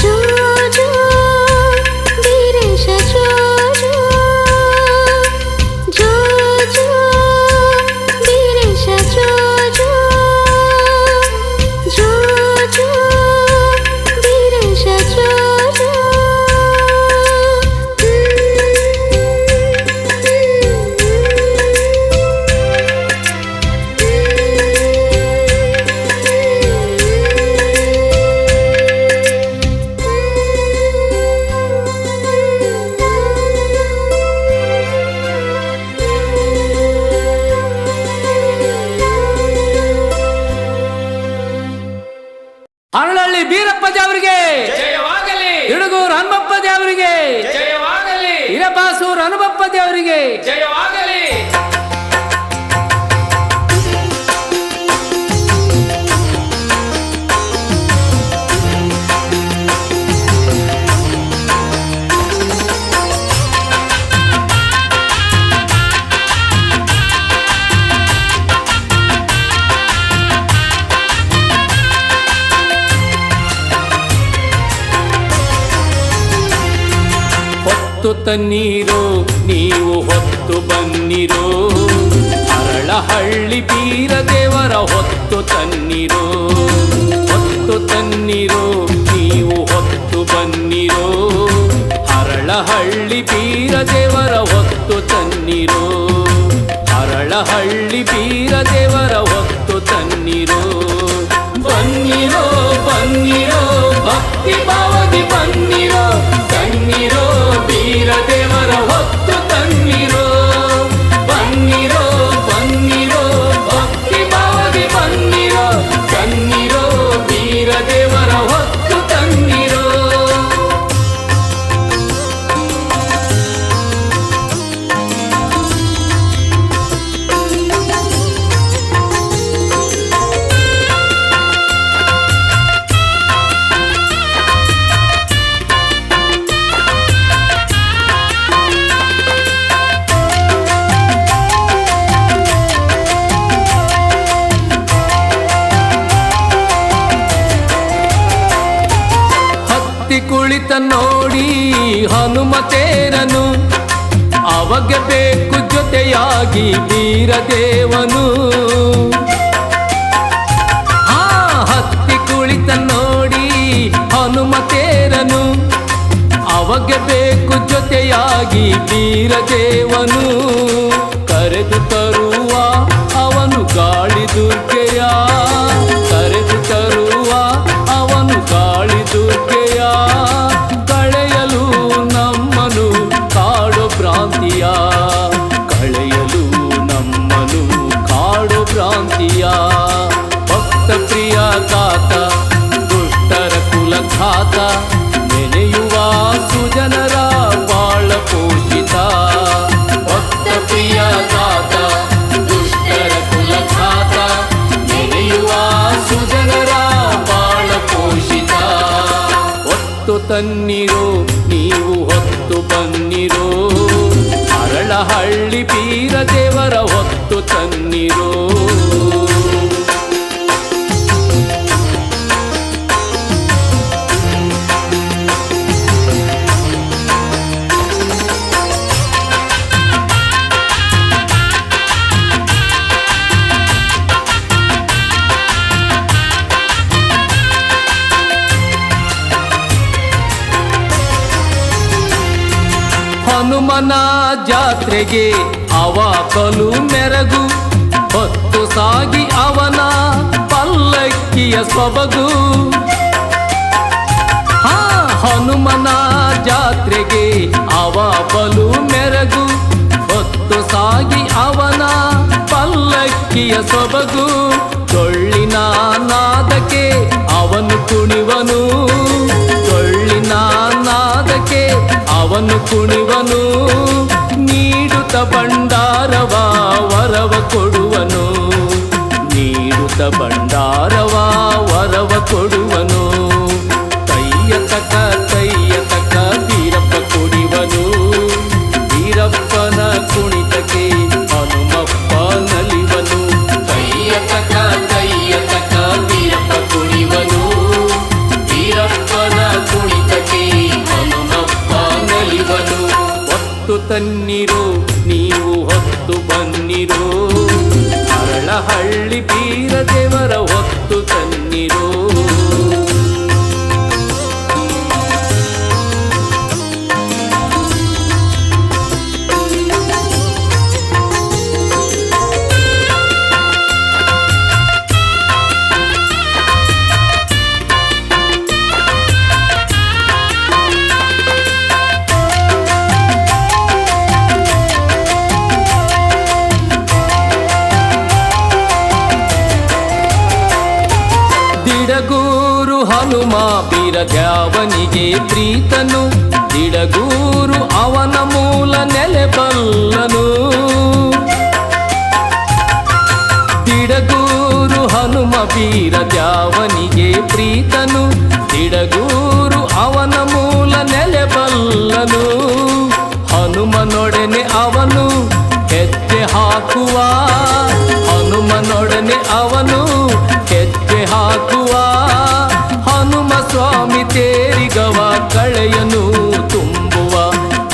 ಜೋ ಜೋ ವೀರೇಶ ಜೋ ಜೋ ಜೋ ಜೋ ವೀರೇಶ ಜೋ ಜೋ ಜೋ ಜೋ ವೀರೇಶ ಜೋ ಜೋ ಹರಳಹಳ್ಳಿ ಬೀರಪ್ಪ ದೇವರಿಗೆ ಜಯವಾಗಲಿ ಇಡಗೂರು ಹನುಮಪ್ಪ ದೇವರಿಗೆ ಜಯವಾಗಲಿ ಹಿರಬಾಸೂರು ಹನುಮಪ್ಪ ದೇವರಿಗೆ ಜಯವಾಗಲಿ. ಹೊತ್ತು ತನ್ನೀರೋ ನೀವು ಹೊತ್ತು ಬನ್ನಿರೋ ಹರಳಹಳ್ಳಿ ಬೀರದೇವರ ಹೊತ್ತು ತನ್ನಿರೋ ಹೊತ್ತು ತನ್ನಿರೋ ನೀವು ಹೊತ್ತು ಬನ್ನಿರೋ ಹರಳಹಳ್ಳಿ ಬೀರದೇವರ ಹೊತ್ತು ತನ್ನಿರೋ ಹರಳಹಳ್ಳಿ ಬೀರದೇವರ ಹೊತ್ತು ತನ್ನಿರೋ ಬನ್ನಿರೋ ಬನ್ನಿರೋ ಭಕ್ತಿ ಭಾವದಿ ಬನ್ನಿರೋ ತನ್ನಿರೋ ಬೀರದೇವರ ಹೊತ್ತು ತನ್ನಿರೋ ಬನ್ನಿರೋ ಬನ್ನಿರೋ ಭಕ್ತಿ ಭಾವದಿ ಬನ್ನಿರೋ ತನ್ನಿರೋ ಬೀರದೇವರ ಹೊತ್ತು ತನ್ನಿರೋ. ಕುಳಿತ ನೋಡಿ ಹನುಮತೇರನು ಅವಗೆ ಬೇಕು ಜೊತೆಯಾಗಿ ಬೀರದೇವನು ಹತ್ತಿ ಕುಳಿತ ನೋಡಿ ಹನುಮತೇರನು ಅವಗೆ ಬೇಕು ಜೊತೆಯಾಗಿ ಬೀರದೇವನು ಕರೆದು ತರುವ ಅವನು ಗಾಳಿ ದುರ್ಗೆಯ ಕರೆದು ತರುವ ಅವನು ಗಾಳಿ ದುರ್ಗೆಯ ಕಳೆಯಲು ನಮ್ಮನು ಕಾಡು ಭ್ರಾಂತಿಯ ಕಳೆಯಲು ನಮ್ಮನು ಕಾಡು ಭ್ರಾಂತಿಯ ಭಕ್ತ ಪ್ರಿಯ ಗಾತ ದುಷ್ಟರ ಕುಲಘಾತ ನೆನೆಯುವ ಸುಜನರ ಬಾಳ ಪೋಷಿತ ಭಕ್ತ ಪ್ರಿಯ ಗಾತ ದುಷ್ಟರ ಕುಲಘಾತ ನೆನೆಯುವ ಸುಜನರ ಬಾಳ ಪೋಷಿತ ಹೊತ್ತು ತನ್ನಿರೋ ನೀವು ಹೊತ್ತು ಬನ್ನಿರೋ ಹರಳಹಳ್ಳಿ ಬೀರದೇವರ ಹೊತ್ತು ತನ್ನಿರೋ. ಹನುಮನ ಜಾತ್ರೆಗೆ ಅವ ಬಲು ಮೆರಗು ಹೊತ್ತು ಸಾಗಿ ಅವನ ಪಲ್ಲಕ್ಕಿಯ ಸೊಬಗು. ಹನುಮನ ಜಾತ್ರೆಗೆ ಅವ ಬಲು ಮೆರಗು. ಹೊತ್ತು ಸಾಗಿ ಅವನ ಪಲ್ಲಕ್ಕಿಯ ಸೊಬಗು. ಡೊಳ್ಳಿನ ನಾದಕ್ಕೆ ಅವನು ಕುಣಿವನು. ಡೊಳ್ಳಿನ ನಾದಕ್ಕೆ ಅವನು ಕುಣಿವನು. ನೀಡುತ್ತ ಭಂಡಾರವ ವರವ ಕೊಡುವನು. ನೀಡುತ್ತ ಭಂಡಾರವ ವರವ ಕೊಡುವನು. ತಯ್ಯ ತಕ ವೀರಪ್ಪ ಕುಡಿವನು. ವೀರಪ್ಪನ ಕುಣಿತಕ್ಕೆ ಹನುಮಪ್ಪ ನಲಿವನು. ಕೈಯ ತಕ ವೀರಪ್ಪ ಕುಣಿವನು. ವೀರಪ್ಪನ ಕುಣಿತಕ್ಕೆ ಹನುಮಪ್ಪ ನಲಿವನು. ಹೊತ್ತು ತನ್ನಿರೋ ನೀವು ಹೊತ್ತು ಬನ್ನಿರೋ. ಅರಳಹಳ್ಳಿ ಬೀರದೇವರ ಹೊತ್ತು ತನ್ನಿರೋ. ದಿಡಗೂರು ಹನುಮ ಬೀರದ್ಯಾವನಿಗೆ ಪ್ರೀತನು. ದಿಡಗೂರು ಅವನ ಮೂಲ ನೆಲೆಬಲ್ಲನು. ದಿಡಗೂರು ಹನುಮ ಬೀರದ್ಯಾವನಿಗೆ ಪ್ರೀತನು. ದಿಡಗೂರು ಅವನ ಮೂಲ ನೆಲೆಬಲ್ಲನು. ಹನುಮನೊಡನೆ ಅವನು ಹೆಜ್ಜೆ ಹಾಕುವ. ಹನುಮನೊಡನೆ ಅವನು ಹೆಜ್ಜೆ ಹಾಕುವ. ಹನುಮ ಸ್ವಾಮಿ ತೇರಿಗವ ಕಳೆಯನು ತುಂಬುವ.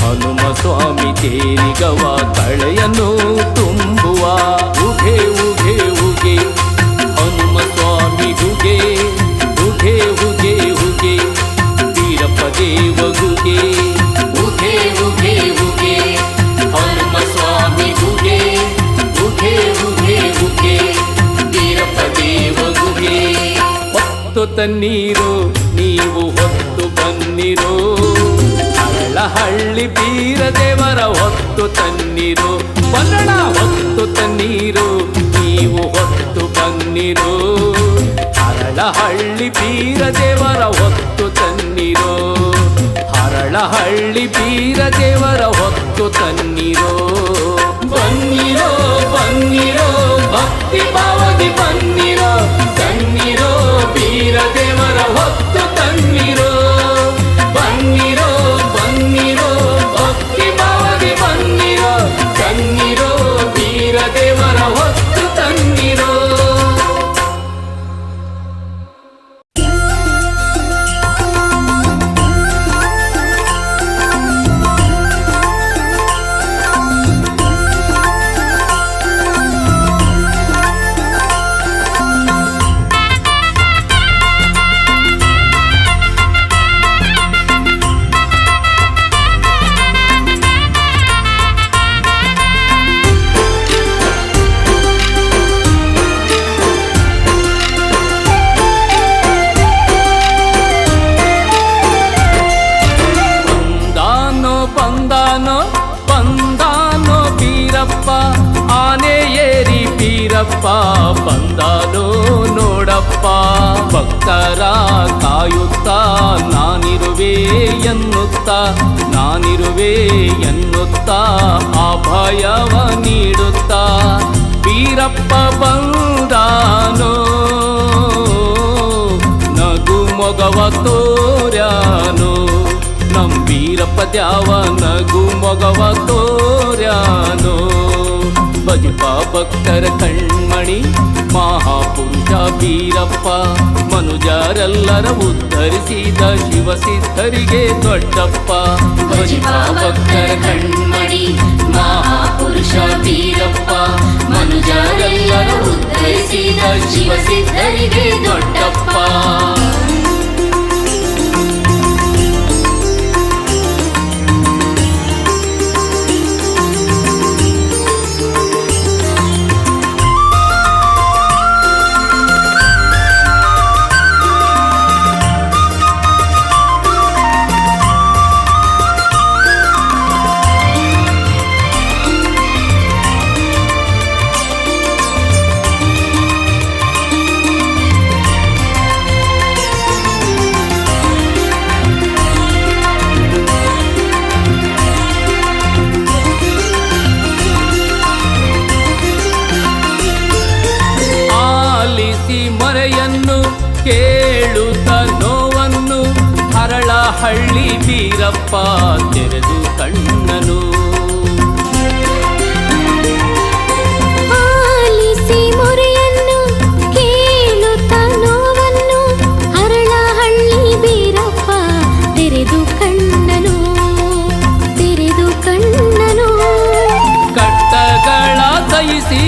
ಹನುಮ ಸ್ವಾಮಿ ತೇರಿಗವ ಕಳೆಯನು ತುಂಬುವ. ಉಘೆ ಉಘೆ ಉಘೆ ಹನುಮ ಸ್ವಾಮಿ ಗುಗೆ. ಉಘೆ ಉಘೆ ಉಘೆ ವೀರಪ್ಪ ದೇವ ಗುಗೆ. ಉಘೆ ಉಘೆ ಉಘೆ ಹನುಮ ಸ್ವಾಮಿ ಗುಗೆ. ಉಘೆ ಉಘೆ ಉಘೆ ವೀರಪ್ಪ ದೇವ ಗುಗೆ. ಹೊತ್ತು ತನ್ನೀರು ನೀವು ಹೊತ್ತು ಬನ್ನಿರೋ. ಅರಳಹಳ್ಳಿ ಬೀರದೇವರ ಹೊತ್ತು ತನ್ನೀರು. ಬನ್ನಡ ಹೊತ್ತು ತನ್ನೀರು ನೀವು ಹೊತ್ತು ಬನ್ನಿರೋ. ಹರಳಹಳ್ಳಿ ಬೀರದೇವರ ಹೊತ್ತು ತನ್ನೀರೋ. ಹರಳಹಳ್ಳಿ ಬೀರದೇವರ ಹೊತ್ತು ತನ್ನೀರೋ. ಬನ್ನಿರೋ ಬನ್ನಿರೋ ಭಕ್ತಿ ಭಾವದಿ ಬನ್ನಿರೋ. ತನ್ನಿರೋ ವೀರದೇವರ ಹೊತ್ತು ತನ್ನಿರೋ. ಬನ್ನಿರೋ ಬನ್ನಿರೋ ಭಕ್ತಿ ಭಾವದಿ ಬನ್ನಿರೋ. ತನ್ನಿರೋ ವೀರದೇವರ ಹೊತ್ತು ತನ್ನಿರೋ. ಆನೆ ಏರಿ ಬೀರಪ್ಪ ಬಂದಾನೋ ನೋಡಪ್ಪ. ಭಕ್ತರ ಕಾಯುತ್ತಾ ನಾನಿರುವೆ ಎನ್ನುತ್ತಾ. ನಾನಿರುವೆ ಎನ್ನುತ್ತಾ ಅಭಯವ ನೀಡುತ್ತಾ. ಬೀರಪ್ಪ ಬಂದಾನೋ ನಗು ಮೊಗವ ತೋರ್ಯಾನೋ. ನಮ್ ಬೀರಪ್ಪ ದ್ಯಾವ ನಗು ಮೊಗವ ತೋರ್ಯಾನೋ. ಭಜಿಪ ಭಕ್ತರ ಕಣ್ಮಣಿ ಮಹಾಪುರುಷ ಬೀರಪ್ಪ. ಮನುಜರೆಲ್ಲರ ಉದ್ಧರಿಸಿದ ಶಿವಸಿದ್ಧರಿಗೆ ದೊಡ್ಡಪ್ಪ. ಭಜಿಪ ಭಕ್ತರ ಕಣ್ಮಣಿ ಮಹಾಪುರುಷ ಬೀರಪ್ಪ. ಮನುಜರೆಲ್ಲರ ಉದ್ಧರಿಸಿದ ಶಿವಸಿದ್ಧರಿಗೆ ದೊಡ್ಡಪ್ಪ. ಆಲಿಸಿ ಮೊರೆಯನ್ನು ಕೇಳುತ್ತ ನೋವನ್ನು ಹರಳಹಳ್ಳಿ ಬೀರಪ್ಪ ತೆರೆದು ಕಣ್ಣನು. ಆಲಿಸಿ ಮೊರೆಯನ್ನು ಕೇಳುತ್ತ ನೋವನ್ನು ಹರಳಹಳ್ಳಿ ಬೀರಪ್ಪ ತೆರೆದು ಕಣ್ಣನು, ತೆರೆದು ಕಣ್ಣನು. ಕಷ್ಟಗಳ ದಯಿಸಿ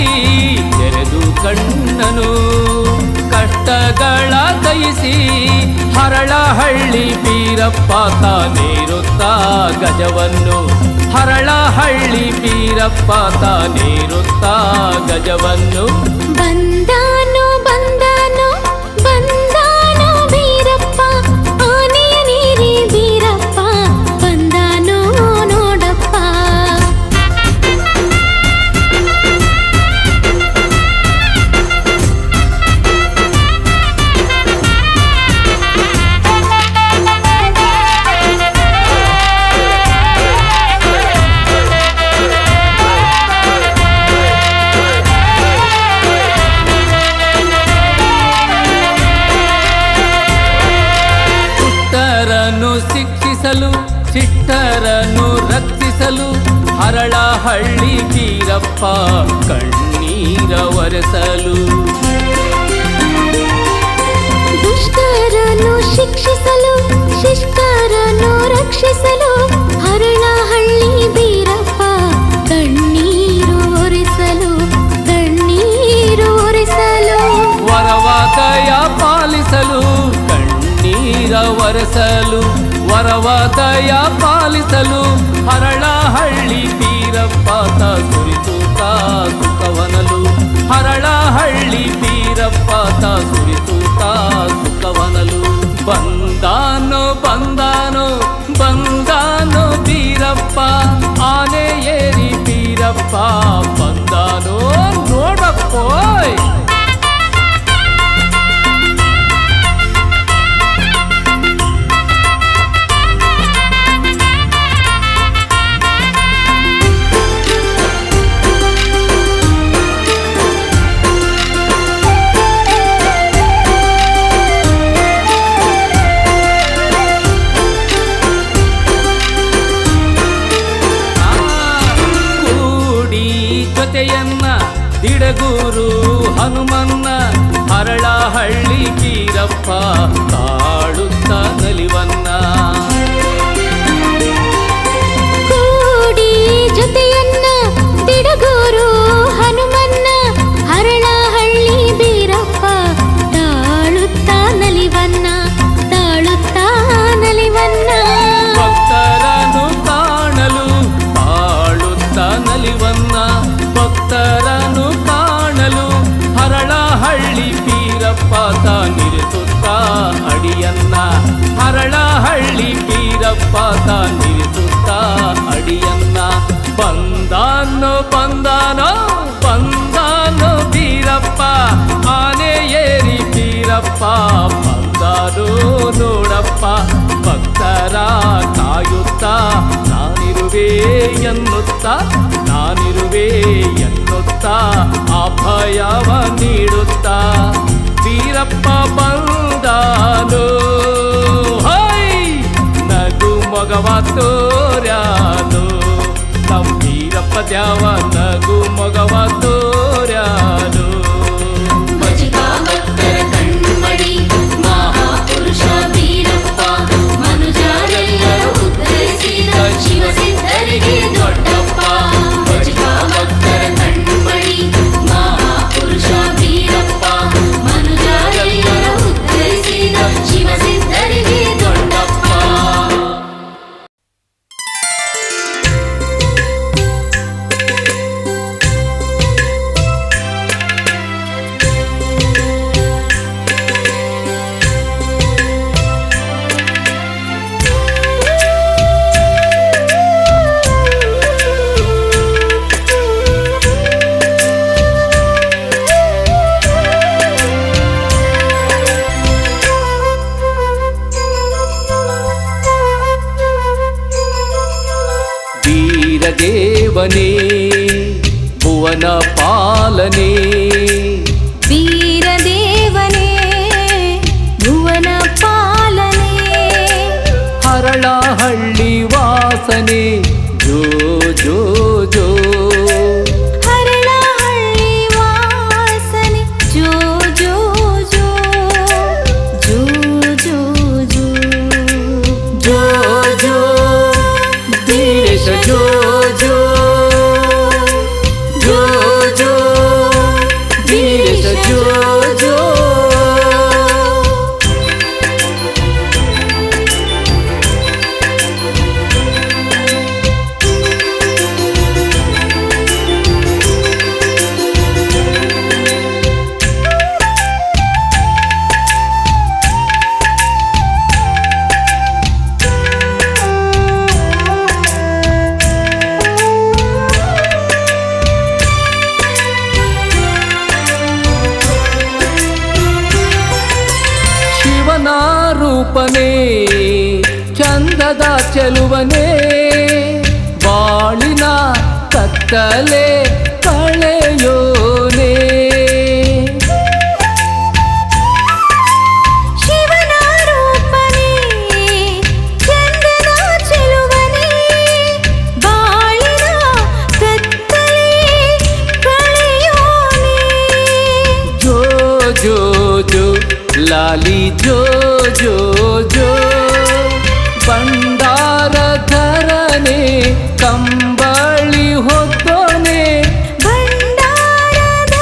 ತೆರೆದು ಕಣ್ಣನು, ಕಷ್ಟಗಳ ದಯಿಸಿ ಹರಳಹಳ್ಳಿ ಬೀರಪ್ಪ ತಾನೇರುತ್ತ ಗಜವನ್ನು, ಹರಳಹಳ್ಳಿ ಬೀರಪ್ಪ ತಾನೇರುತ್ತ ಗಜವನ್ನು. ಬಂದಾನೋ ಬಂದಾನೋ ಬಂದಾನೋ ಬೀರಪ್ಪ, ಆನೆಯ ನೀರಿ ಬೀರಪ್ಪ ಬಂದಾನೋ ನೋಡಪ್ಪ. ಶಿಕ್ಷಿಸಲು ಶಿಷ್ಟರನ್ನು ರಕ್ಷಿಸಲು ಹರಳಹಳ್ಳಿ ಬೀರಪ್ಪ ಕಣ್ಣೀರ ಒರೆಸಲು. ದುಷ್ಟರನ್ನು ಶಿಕ್ಷಿಸಲು ಶಿಷ್ಟರನ್ನು ರಕ್ಷಿಸಲು ಹರಳಹಳ್ಳಿ ಬೀರಪ್ಪ ಕಣ್ಣೀರು ಒರೆಸಲು, ಕಣ್ಣೀರು ಒರೆಸಲು. ವರವಾದಯ ಪಾಲಿಸಲು ಕಣ್ಣೀರ ಒರೆಸಲು, ವರವಾದಯ ಪಾಲಿಸಲು ಹರಳಹಳ್ಳಿ ಬೀರಪ್ಪ ಸುರಿಸೂತ ಸುಖವನಲು, ಹರಳಹಳ್ಳಿ ಬೀರಪ್ಪ ಸುರಿಸೂತ ಸುಖವನಲು. ಬಂದಾನೋ ಬಂದಾನೋ ಬಂದಾನೋ ಬೀರಪ್ಪ, ಆನೆ ಏರಿ ಬೀರಪ್ಪ ಬಂದಾನೋ ನೋಡಪ್ಪೋಯ್. ಜೊತೆಯನ್ನ ದಿಡಗೂರು ಹನುಮನ್ನ ಹರಳಹಳ್ಳಿ ಬೀರಪ್ಪ ತಾಳುತ್ತ ನಲಿವನ್ನ. ಕೂಡಿ ಜೊತೆಯನ್ನ ದಿಡಗೂರು ಹನುಮನ್ನ ಹರಳಹಳ್ಳಿ ಬೀರಪ್ಪ ತಾಳುತ್ತ ನಲಿವನ್ನ, ತಾಳುತ್ತ ನಲಿವನ್ನ. ಭಕ್ತರನ್ನು ಕಾಣಲು ತಾಳುತ್ತ ನಲಿವನ್ನ, ಭಕ್ತರನ್ನು ಕಾಣಲು ಹರಳಹಳ್ಳಿ ಬೀರಪ್ಪ ತಾನಿರಿಸುತ್ತ ಅಡಿಯನ್ನ, ಹರಳಹಳ್ಳಿ ಬೀರಪ್ಪ ತಾನಿರಿಸುತ್ತ ಅಡಿಯನ್ನ. ಬಂದಾನೋ ಬಂದಾನೋ ಬಂದಾನೋ ಬೀರಪ್ಪ, ಆನೆ ಏರಿ ಬೀರಪ್ಪ ಬಂದಾನೋ ನೋಡಪ್ಪ. ಭಕ್ತರ ಕಾಯುತ್ತ ನಾನಿರುವೆ ಎನ್ನುತ್ತ, ನಾನಿರುವೆ ಎನ್ನುತ್ತ ಅಭಯವ ನೀಡುತ್ತ ಬೀರಪ್ಪ ಬಂದಾನೋ. ಹೈ ನಗು ಮೊಗವ ತೋರ್ಯಾನು ನಮ್ಮ ಬೀರಪ್ಪ ದ್ಯಾವ, ನಗು ಮೊಗವ ತೋರ್ಯಾನು. ಭಕ್ತರ ಕಣ್ಮಣಿ ಮಹಾಪುರುಷ ಬೀರಪ್ಪ, ಮನುಜರೆಲ್ಲರೂ ಉದ್ಧರಿಸಿದ ಶಿವಸಿದ್ಧರಿಗೆ ದೊಡ್ಡಪ್ಪ. ಭಕ್ತರ ಕಣ್ಮಣಿ ಮಹಾಪುರುಷ ಬೀರಪ್ಪ, ಮನುಜರೆಲ್ಲರೂ ಉದ್ಧರಿಸಿದ ಶಿವಸಿದ್ಧರಿಗೆ ದೊಡ್ಡಪ್ಪ. ದೇವನೇ ಭುವನ ಪಾಲನೆ, ವೀರದೇವನೇ ಚೆಲುವನೇ ಬಾಳಿನ ಕತ್ತಲೆ ಕಳೆಯೋನೇ ಶಿವನ ರೂಪನೇ ಚಂದನ ಚೆಲುವನೇ ಬಾಳಿನ ಕತ್ತಲೆ ಕಳೆಯೋನೇ ಜೋ ಜೋ ಜೋ ಲಾಲಿ ಜೋ ಜೋ ಜೋ ಭಂಡಾರಧರನೆ ಕಂಬಳಿ ಹೊತ್ತೋನೆ ಭಂಡಾರಧರನೆ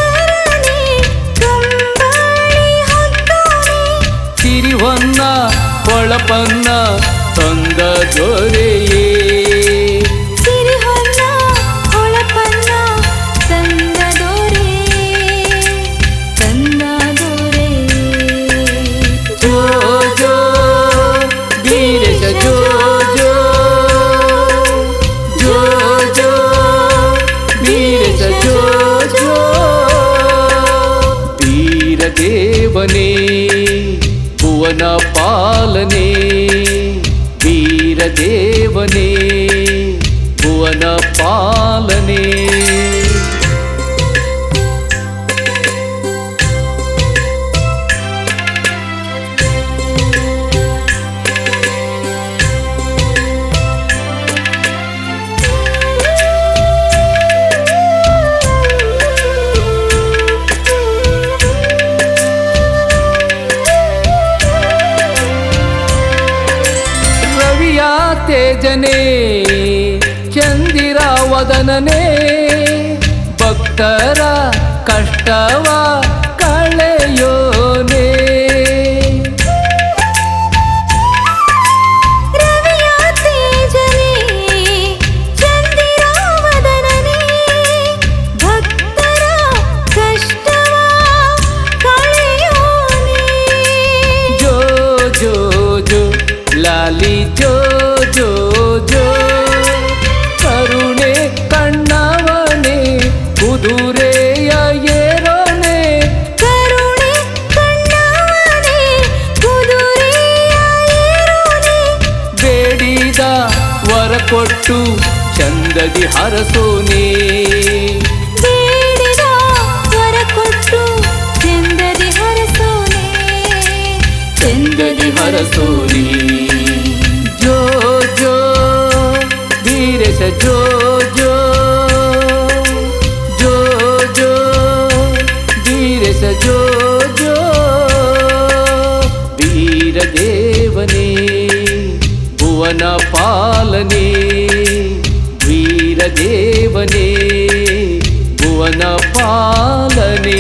ಕಂಬಳಿ ಹೊತ್ತೋನೆ ಸಿರಿವನ್ನ ಹೊಳಪನ್ನ ತಂದ ದೊರೆಯೇ ಸಿರಿಹೊನ್ನ ಹೊಳಪನ್ನ ತಂದ ದೊರೆ ಜೋ ಜೋ ವೀರೇಶ ಜೋ ಜೋ ಜೋ ಜೋ ವೀರೇಶ ಜೋ ಜೋ ವೀರದೇವನೇ ಭುವನ ಪಾಲನೆ ವೀರದೇವನೇ ಭುವನ ಪಾಲನೆ ರವಿಯ ತೇಜನೇ ಚಂದಿರ ವದನನೇ ಭಕ್ತರ ಕಷ್ಟವ ಕಳೆಯೋನೇ ರವಿಯ ತೇಜನೇ ಚಂದಿರ ವದನನೇ ಭಕ್ತರ ಕಷ್ಟವ ಕಳೆಯೋನೇ ಜೋ ಜೋ ಜೋ ಲಾಲಿ ಜೋ ಜೋ ಜೋ ಕರುಣೆ ಕಣ್ಣವನೇ ಕುದುರೆಯ ಏರೋನೆ ಕರುಣೆ ಕಣ್ಣವನೇ ಕುದುರೆಯ ಏರೋನೆ ಬೇಡಿದ ವರ ಕೊಟ್ಟು ಚಂದದಿ ಹರಸೋನೆ ಬೇಡಿದ ವರ ಕೊಟ್ಟು ಚಂದದಿ ಹರಸೋನೆ ಚಂದದಿ ಹರಸೋನಿ ಜೋ ಜೋ ವೀರೇಶ ಜೋ ಜೋ ಜೋ ಜೋ ವೀರೇಶ ಜೋ ಜೋ ವೀರದೇವನೇ ಭುವನ ಪಾಲನೆ ವೀರದೇವನೇ ಭುವನ ಪಾಲನೆ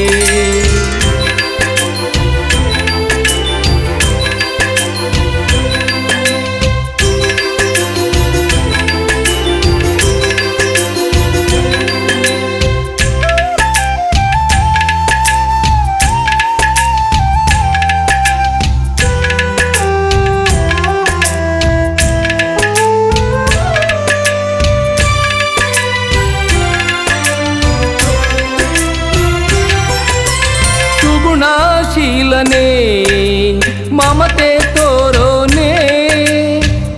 ಸುಗುಣಶೀಲನೆ ಮಮತೆ ತೋರೋನೆ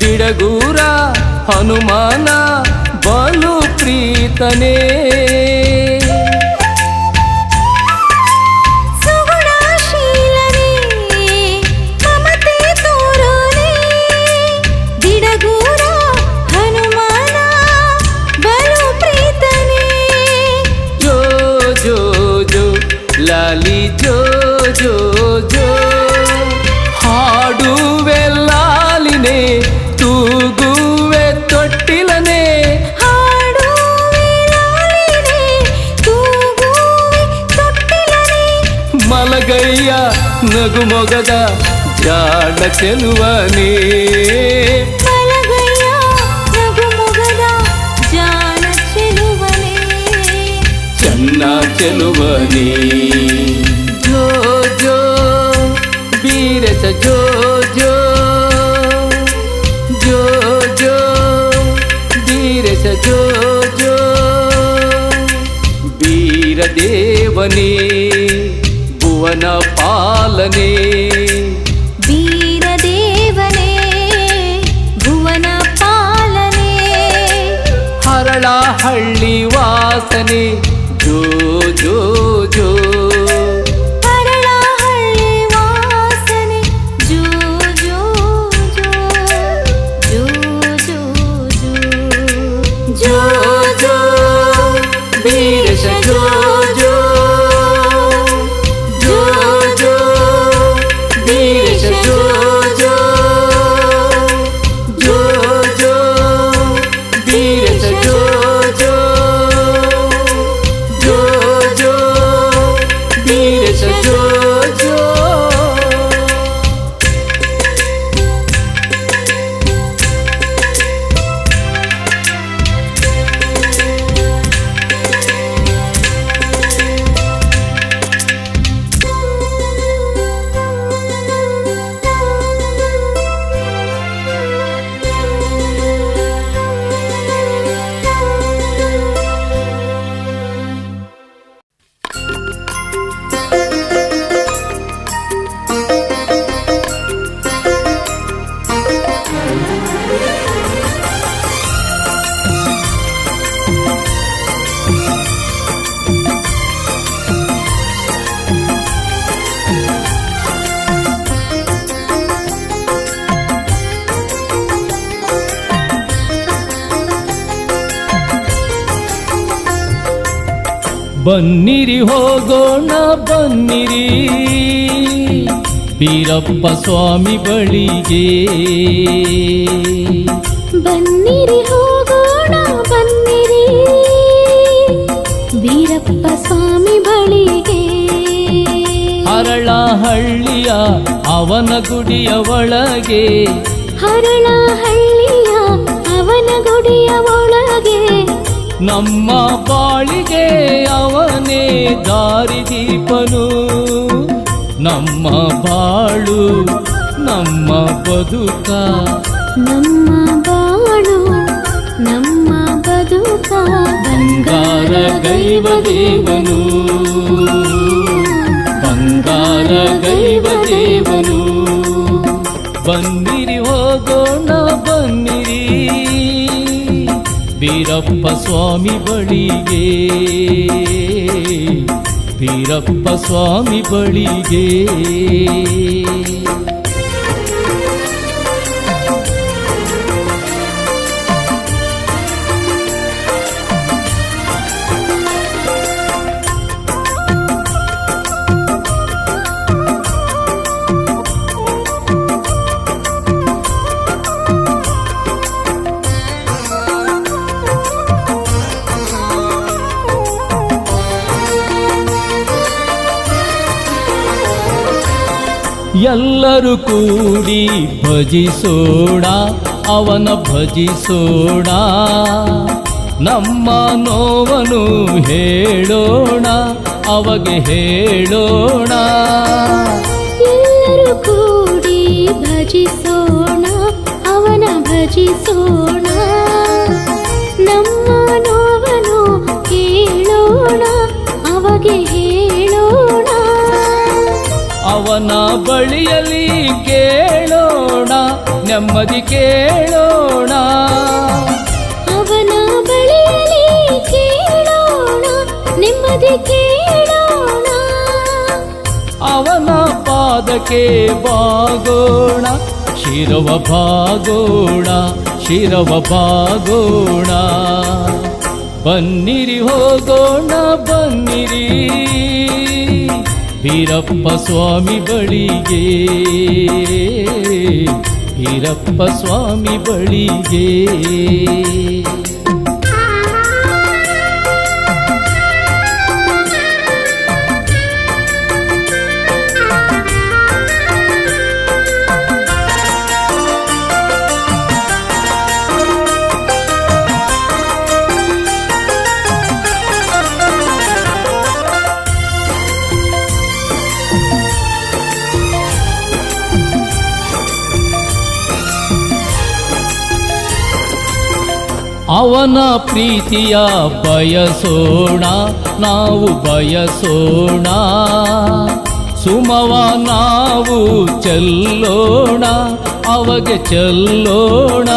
ಬಿಡಗೂರ ಹನುಮಾನ ಬಲು ಪ್ರೀತನೇ ಸುಗುಣಶೀಲನೇ ಮಮತೆ ತೋರೋನೆ ಬಿಡಗೂರ ಹನುಮಾನ ಬಲು ಪ್ರೀತನೇ ಜೋ ಜೋ ಜೋ ಲಾಲಿ ಜೋ ಜೋ ಜೋ ಹಾಡುವೆ ಲಾಲಿನೇ ತೂಗುವೆ ತೊಟ್ಟಿಲನೇ ಹಾಡುವೆ ಲಾಲಿನೇ ತೂಗುವೆ ತೊಟ್ಟಿಲನೇ ಮಲಗಯ್ಯ ನಗುಮೊಗದ ಜಾಣ ಚೆಲುವನೇ ಮಲಗಯ್ಯ ನಗುಮೊಗದ ಜಾಣ ಚೆಲುವನೇ ಚೆನ್ನ ಚೆಲುವನೇ ಜೋ ಜೋ ವೀರೇಶ ಜೋ ಜೋ ಜೋ ಜೋ ವೀರೇಶ ಜೋ ಜೋ ವೀರದೇವನೇ ಭುವನ ಪಾಲನೆ ವೀರದೇವನೇ ಭುವನ ಪಾಲನೆ ವಾಸನೆ ಜೋ ಜೋ ಜೋ ಹರಳಹಳ್ಳಿ ವಾಸನೆ ಜೋ ಜೋ ಜೋ ಜೋ ಜೋ ಜೋ ಜೋ ಜೋ ವೀರೇಶ ಜೋ ಜೋ ಜೋ ಜೋ ವೀರೇಶ ಜೋ ಜೋ ಜೋ ಜೋ ವೀರೇಶ ಜೋ ಜೋ ಜೋ ಜೋ ವೀರೇಶ ಜೋ ಜೋ ಬನ್ನಿರಿ ಹೋಗೋಣ ಬನ್ನಿರಿ ಬೀರಪ್ಪ ಸ್ವಾಮಿ ಬಳಿಗೆ ಬನ್ನಿರಿ ಹೋಗೋಣ ಬನ್ನಿರಿ ವೀರಪ್ಪ ಸ್ವಾಮಿ ಬಳಿಗೆ ಹರಳಹಳ್ಳಿಯ ಅವನ ಗುಡಿಯ ಒಳಗೆ ಹರಳಹಳ್ಳಿಯ ಅವನ ಗುಡಿಯ ಒಳಗೆ ನಮ್ಮ ಬಾಳಿಗೆ ಅವನೇ ದಾರಿದೀಪನು ನಮ್ಮ ಬಾಳು ನಮ್ಮ ಬದುಕ ನಮ್ಮ ಬಾಳು ನಮ್ಮ ಬದುಕ ಬಂಗಾರ ಗೈವ ದೇವನು ಬಂಗಾರ ಗೈವ ದೇವನು ಬನ್ನಿರಿ ಹೋಗೋಣ ಬನ್ನಿರಿ ಬೀರಪ್ಪ ಸ್ವಾಮಿ ಬಳಿಗೆ ಬೀರಪ್ಪ ಸ್ವಾಮಿ ಬಳಿಗೆ ಎಲ್ಲರೂ ಕೂಡಿ ಭಜಿಸೋಣ ಅವನ ಭಜಿಸೋಣ ನಮ್ಮ ನೋವನ್ನು ಹೇಳೋಣ ಅವಗೆ ಹೇಳೋಣ ಎಲ್ಲರೂ ಕೂಡಿ ಭಜಿಸೋಣ ಅವನ ಭಜಿಸೋಣ ನಮ್ಮ ನೋವನ್ನು ಕೇಳೋಣ ಅವಗೆ ಹೇಳೋಣ ಅವನ ಬಳಿಯಲ್ಲಿ ಕೇಳೋಣ ನೆಮ್ಮದಿ ಕೇಳೋಣ ಅವನ ಬಳಿಯಲ್ಲಿ ಕೇಳೋಣ ನೆಮ್ಮದಿ ಕೇಳೋಣ ಅವನ ಪಾದಕ್ಕೆ ಬಾಗೋಣ ಶಿರವ ಬಾಗೋಣ ಶಿರವ ಬಾಗೋಣ ಬನ್ನಿರಿ ಹೋಗೋಣ ಬನ್ನಿರಿ ಬೀರಪ್ಪ ಸ್ವಾಮಿ ಬಳಿಗೆ ಬೀರಪ್ಪ ಸ್ವಾಮಿ ಬಳಿಗೆ ಅವನ ಪ್ರೀತಿಯ ಬಯಸೋಣ ನಾವು ಬಯಸೋಣ ಸುಮವ ನಾವು ಚೆಲ್ಲೋಣ ಅವಗೆ ಚೆಲ್ಲೋಣ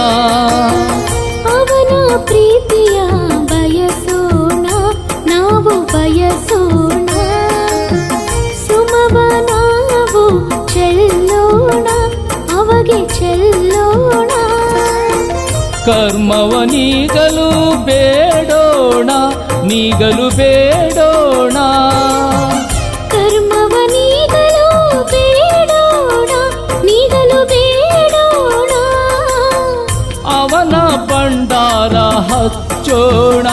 ಅವನ ಪ್ರೀತಿಯ ಬಯಸೋಣ ಗೆಲ್ಲೋಣ. ಕರ್ಮವ ನೀಗಲು ಬೇಡೋಣ, ನೀಗಲು ಬೇಡೋಣ. ಕರ್ಮವ ನೀಗಲು ಬೇಡೋಣ, ನೀಗಲು ಬೇಡೋಣ. ಅವನ ಭಂಡಾರ ಹಚ್ಚೋಣ,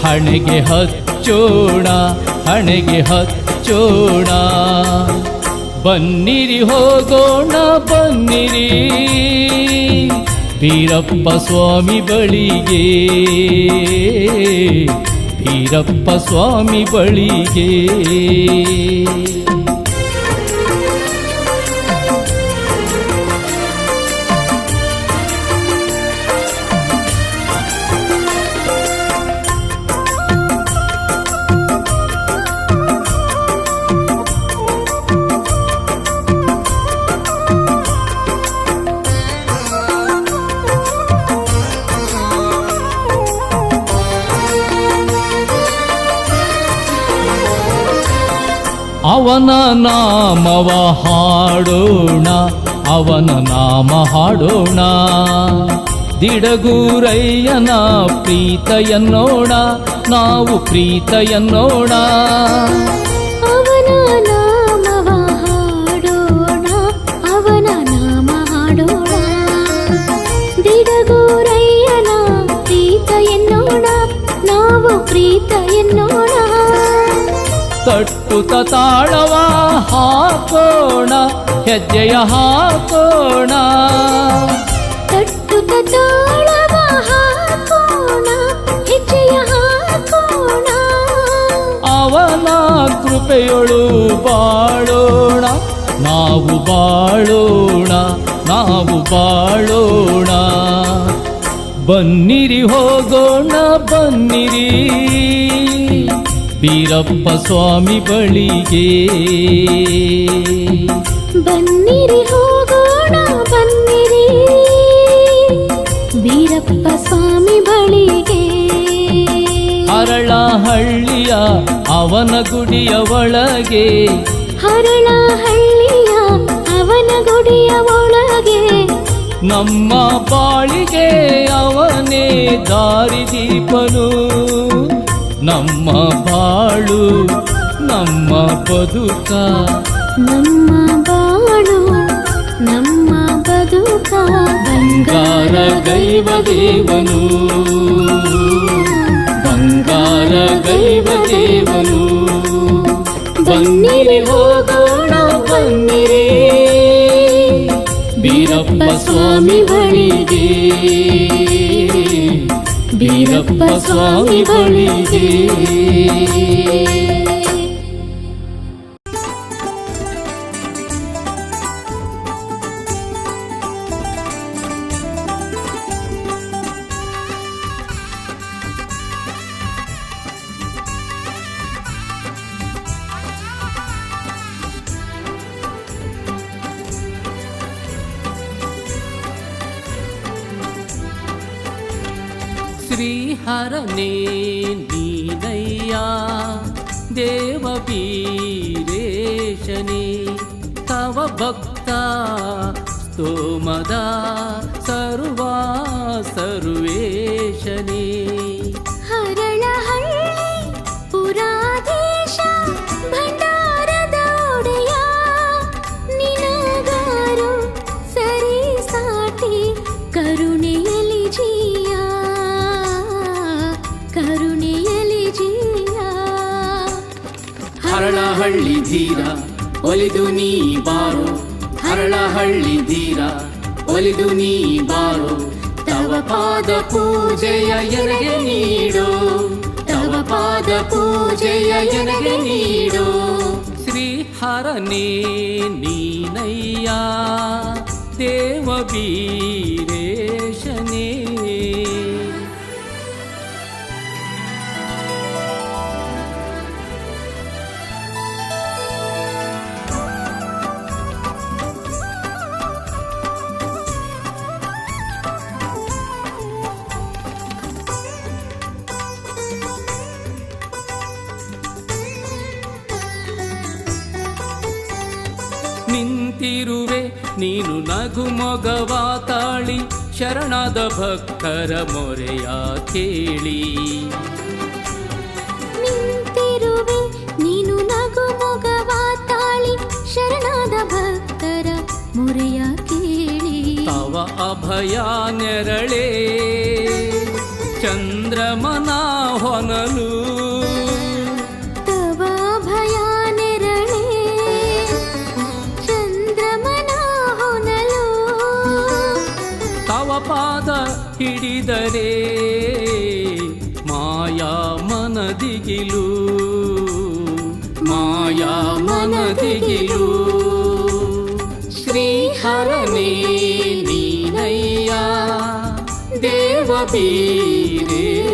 ಹಣೆಗೆ ಹಚ್ಚೋಣ, ಹಣೆಗೆ ಹಚ್ಚೋಣ. ಬನ್ನಿರಿ ಹೋಗೋಣ ಬನ್ನಿರಿ ಬೀರಪ್ಪ ಸ್ವಾಮಿ ಬಳಿಗೆ, ಬೀರಪ್ಪ ಸ್ವಾಮಿ ಬಳಿಗೆ. ಅವನ ನಾಮವ ಹಾಡೋಣ, ಅವನ ನಾಮ ಹಾಡೋಣ. ದಿಡಗೂರಯ್ಯನ ಪ್ರೀತ ಎನ್ನೋಣ, ನಾವು ಪ್ರೀತ ಎನ್ನೋಣ. ಅವನ ನಾಮವ ಹಾಡೋಣ, ಅವನ ನಾಮ ಹಾಡೋಣ. ದಿಡಗೂರಯ್ಯನ ಪ್ರೀತ ಎನ್ನೋಣ, ನಾವು ಪ್ರೀತ ಎನ್ನೋಣ. ತಟ್ಟುತ ತಾಳವ ಹಾಕೋಣ, ಹೆಜ್ಜೆಯ ಹಾಕೋಣ. ತಟ್ಟುತ ತಾಳವ ಹಾಕೋಣ, ಹೆಜ್ಜೆಯ ಹಾಕೋಣ. ಅವನ ಕೃಪೆಯೊಳು ಬಾಳೋಣ, ನಾವು ಬಾಳೋಣ, ನಾವು ಬಾಳೋಣ. ಬನ್ನಿರಿ ಹೋಗೋಣ ಬನ್ನಿರಿ ಬೀರಪ್ಪ ಸ್ವಾಮಿ ಬಳಿಗೆ. ಬನ್ನಿರಿ ಹೋಗೋಣ ಬನ್ನಿರಿ ಬೀರಪ್ಪ ಸ್ವಾಮಿ ಬಳಿಗೆ. ಹರಳಹಳ್ಳಿಯ ಅವನ ಗುಡಿಯ ಒಳಗೆ, ಹರಳಹಳ್ಳಿಯ ಅವನ ಗುಡಿಯ ಒಳಗೆ. ನಮ್ಮ ಬಾಳಿಗೆ ಅವನೇ ದಾರಿದೀಪನು. ನಮ್ಮ ಬಾಳು ನಮ್ಮ ಬದುಕ, ನಮ್ಮ ಬಾಳು ನಮ್ಮ ಬದುಕ. ಬಂಗಾರ ಗೈವ ದೇವನು, ಬಂಗಾರ ಗೈವ ದೇವನು. ಬನ್ನಿರಿ ಹೋಗೋಣ ಬನ್ನಿರಿ ಬೀರಪ್ಪ ಸ್ವಾಮಿ ಬಳಿಗೆ, ಬೀರಪ್ಪ ಸ್ವಾಮಿ ಬಳಿಗೆ. ಶ್ರೀಹರನೇ ನೀನಯ್ಯ ದೇವ ವೀರೇಶನೇ, ತವ ಭಕ್ತ ಸ್ತೋಮದ ಸರ್ವ ಸರ್ವೇಶನೇ. ಹರಳಹಳ್ಳಿ ಪುರಾಧೀಶ ಭಂಡಾರದ ಒಡೆಯ, ನಿನಗಾರು ಸರಿ ಸಾಟಿ ಕರುಣೆಯಲಿ ಜೀಯ, ಕರುಣೆಯಲಿ ಜೀಯ. ಹರಳಹಳ್ಳಿ ಧೀರ ಒಲಿದು ನೀ ಬಾರೋ, ಹರಳಹಳ್ಳಿ ಧೀರ ಒಲಿದು ನೀ ಬಾರೋ. ತವ ಪಾದ ಪೂಜೆಯ ಎನಗೆ ನೀಡೋ, ತವ ಪಾದ ಪೂಜೆಯ ಎನಗೆ ನೀಡೋ. ಶ್ರೀಹರನೇ ನೀನಯ್ಯ ದೇವ ವೀರೇಶನೇ. ನಿಂತಿರುವೆ ನೀನು ನಗು ಮೊಗವ ತಾಳಿ ಶರಣಾದ ಭಕ್ತರ ಮೊರೆಯ ಕೇಳಿ. ನಿಂತಿರುವೆ ನೀನು ನಗು ಮೊಗವ ತಾಳಿ ಶರಣಾದ ಭಕ್ತರ ಮೊರೆಯ ಕೇಳಿ. ತವ ಅಭಯ ನೆರಳೇ ಚಂದ್ರಮನ ಹೊನಲು, ತವ ಭಯ ನೆರಳೇ ಚಂದ್ರಮನ ಹೊನಲು. ತವ ಪಾದ ಹಿಡಿದರೆ ಮಾಯಾ ಮನದಿಗಿಲು, ಮಾಯಾ ಮನದಿಗಿಲು. ಶ್ರೀಹರನೇ ನೀನಯ್ಯ ದೇವ ಬೀರೇಶನೇ.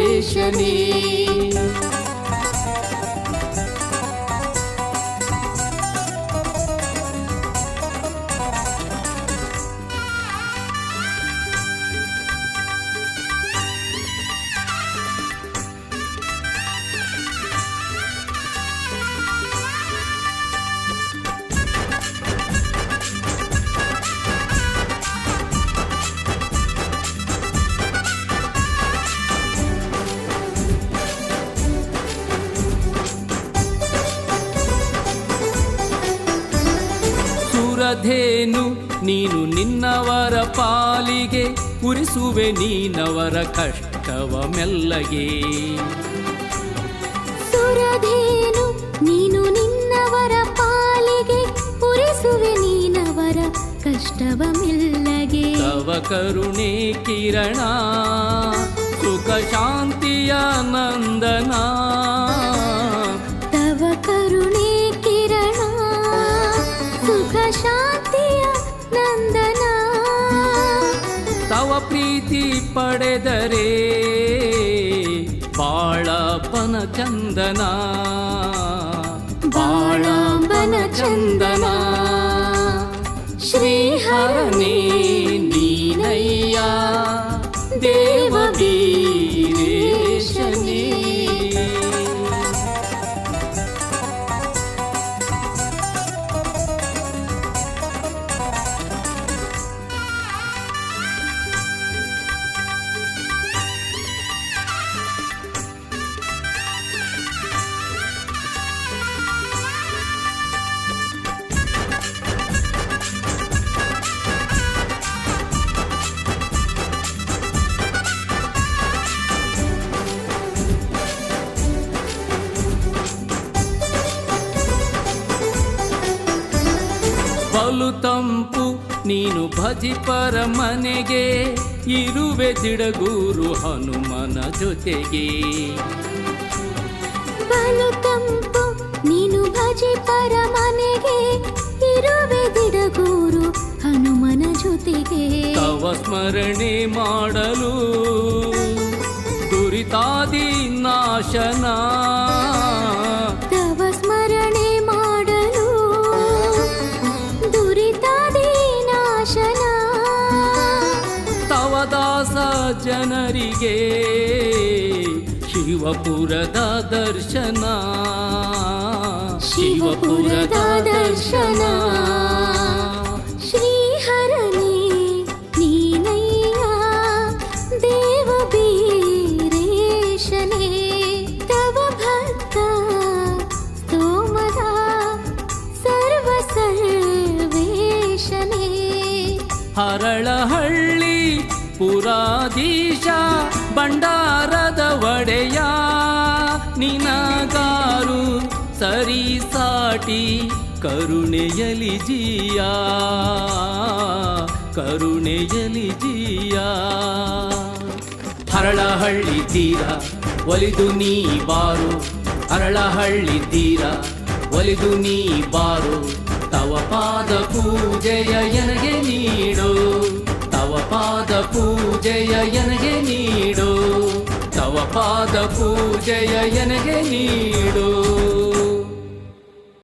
ಸುರಧೇನು ನೀನು ನಿನ್ನವರ ಪಾಲಿಗೆ ಉರಿಸುವೆ ನೀನವರ ಕಷ್ಟವ ಮೆಲ್ಲಗೆ. ಸುರಧೇನು ನೀನು ನಿನ್ನವರ ಪಾಲಿಗೆ ಪುರಿಸುವೆ ನೀನವರ ಕಷ್ಟವ ಮೆಲ್ಲಗೆ. ತವ ಕರುಣೆ ಕಿರಣ ಸುಖ ಶಾಂತಿಯ ನಂದನ, ತವ ಕರುಣೆ ಕಿರಣ ಸುಖ ಶಾಂತಿಯ ನಂದನ. ತವ ಪ್ರೀತಿ ಪಡೆದರೆ ಬಾಳಪ್ಪನ ಚಂದನ, ಬಾಳಪ್ಪನ ಚಂದನ. ಶ್ರೀಹರನೇ ನೀನಯ್ಯ ದೇವ ಬೀರೇಶನೇ. ಬಲು ತಂಪು ನೀನು ಭಜಿಪರ ಮನೆಗೆ ಇರುವೆ ದಿಡಗೂರು ಹನುಮನ ಜೊತೆಗೆ. ಬಲು ತಂಪು ನೀನು ಭಜಿಪರ ಮನೆಗೆ ಇರುವೆ ದಿಡಗೂರು ಹನುಮನ ಜೊತೆಗೆ. ತವ ಸ್ಮರಣೆ ಮಾಡಲು ದುರಿತಾದಿ ನಾಶನ, ತವ ಸ್ಮರಣೆ ಮಾಡಲು ದುರಿತಾದಿ ನಾಶನ. ತವ ದಾಸ ಜನರಿಗೆ ಶಿವಪುರದ ದರ್ಶನ, ಶಿವಪುರದ ದರ್ಶನ. ಶ್ರೀಹರನೇ ನೀನಯ್ಯ ದೇವ ಬೀರೇಶನೇ. ತವ ಭಕ್ತ ಸ್ತೋಮದ ಸರ್ವ ಸರ್ವೇಶನೇ. ಹರಳಹಳ್ಳಿ ಪುರಾಧೀಶ ಭಂಡಾರದ ಒಡೆಯ ನಿನಗಾರು ಸರಿ ಸಾಟಿ ಕರುಣೆಯಲಿ ಜೀಯ, ಕರುಣೆಯಲಿ ಜೀಯ. ಹರಳಹಳ್ಳಿ ತೀರ ಒಲಿದು ನೀ ಬಾರು, ಹರಳಹಳ್ಳಿ ತೀರ ಒಲಿದು ನೀ ಬಾರು. ತವ ಪಾದ ಪೂಜೆಯ ಎನಗೆ ನೀಡು, ತವ ಪಾದ ಪೂಜೆಯ ಎನಗೆ ನೀಡು, ತವ ಪಾದ ಪೂಜೆಯ ಎನಗೆ ನೀಡು.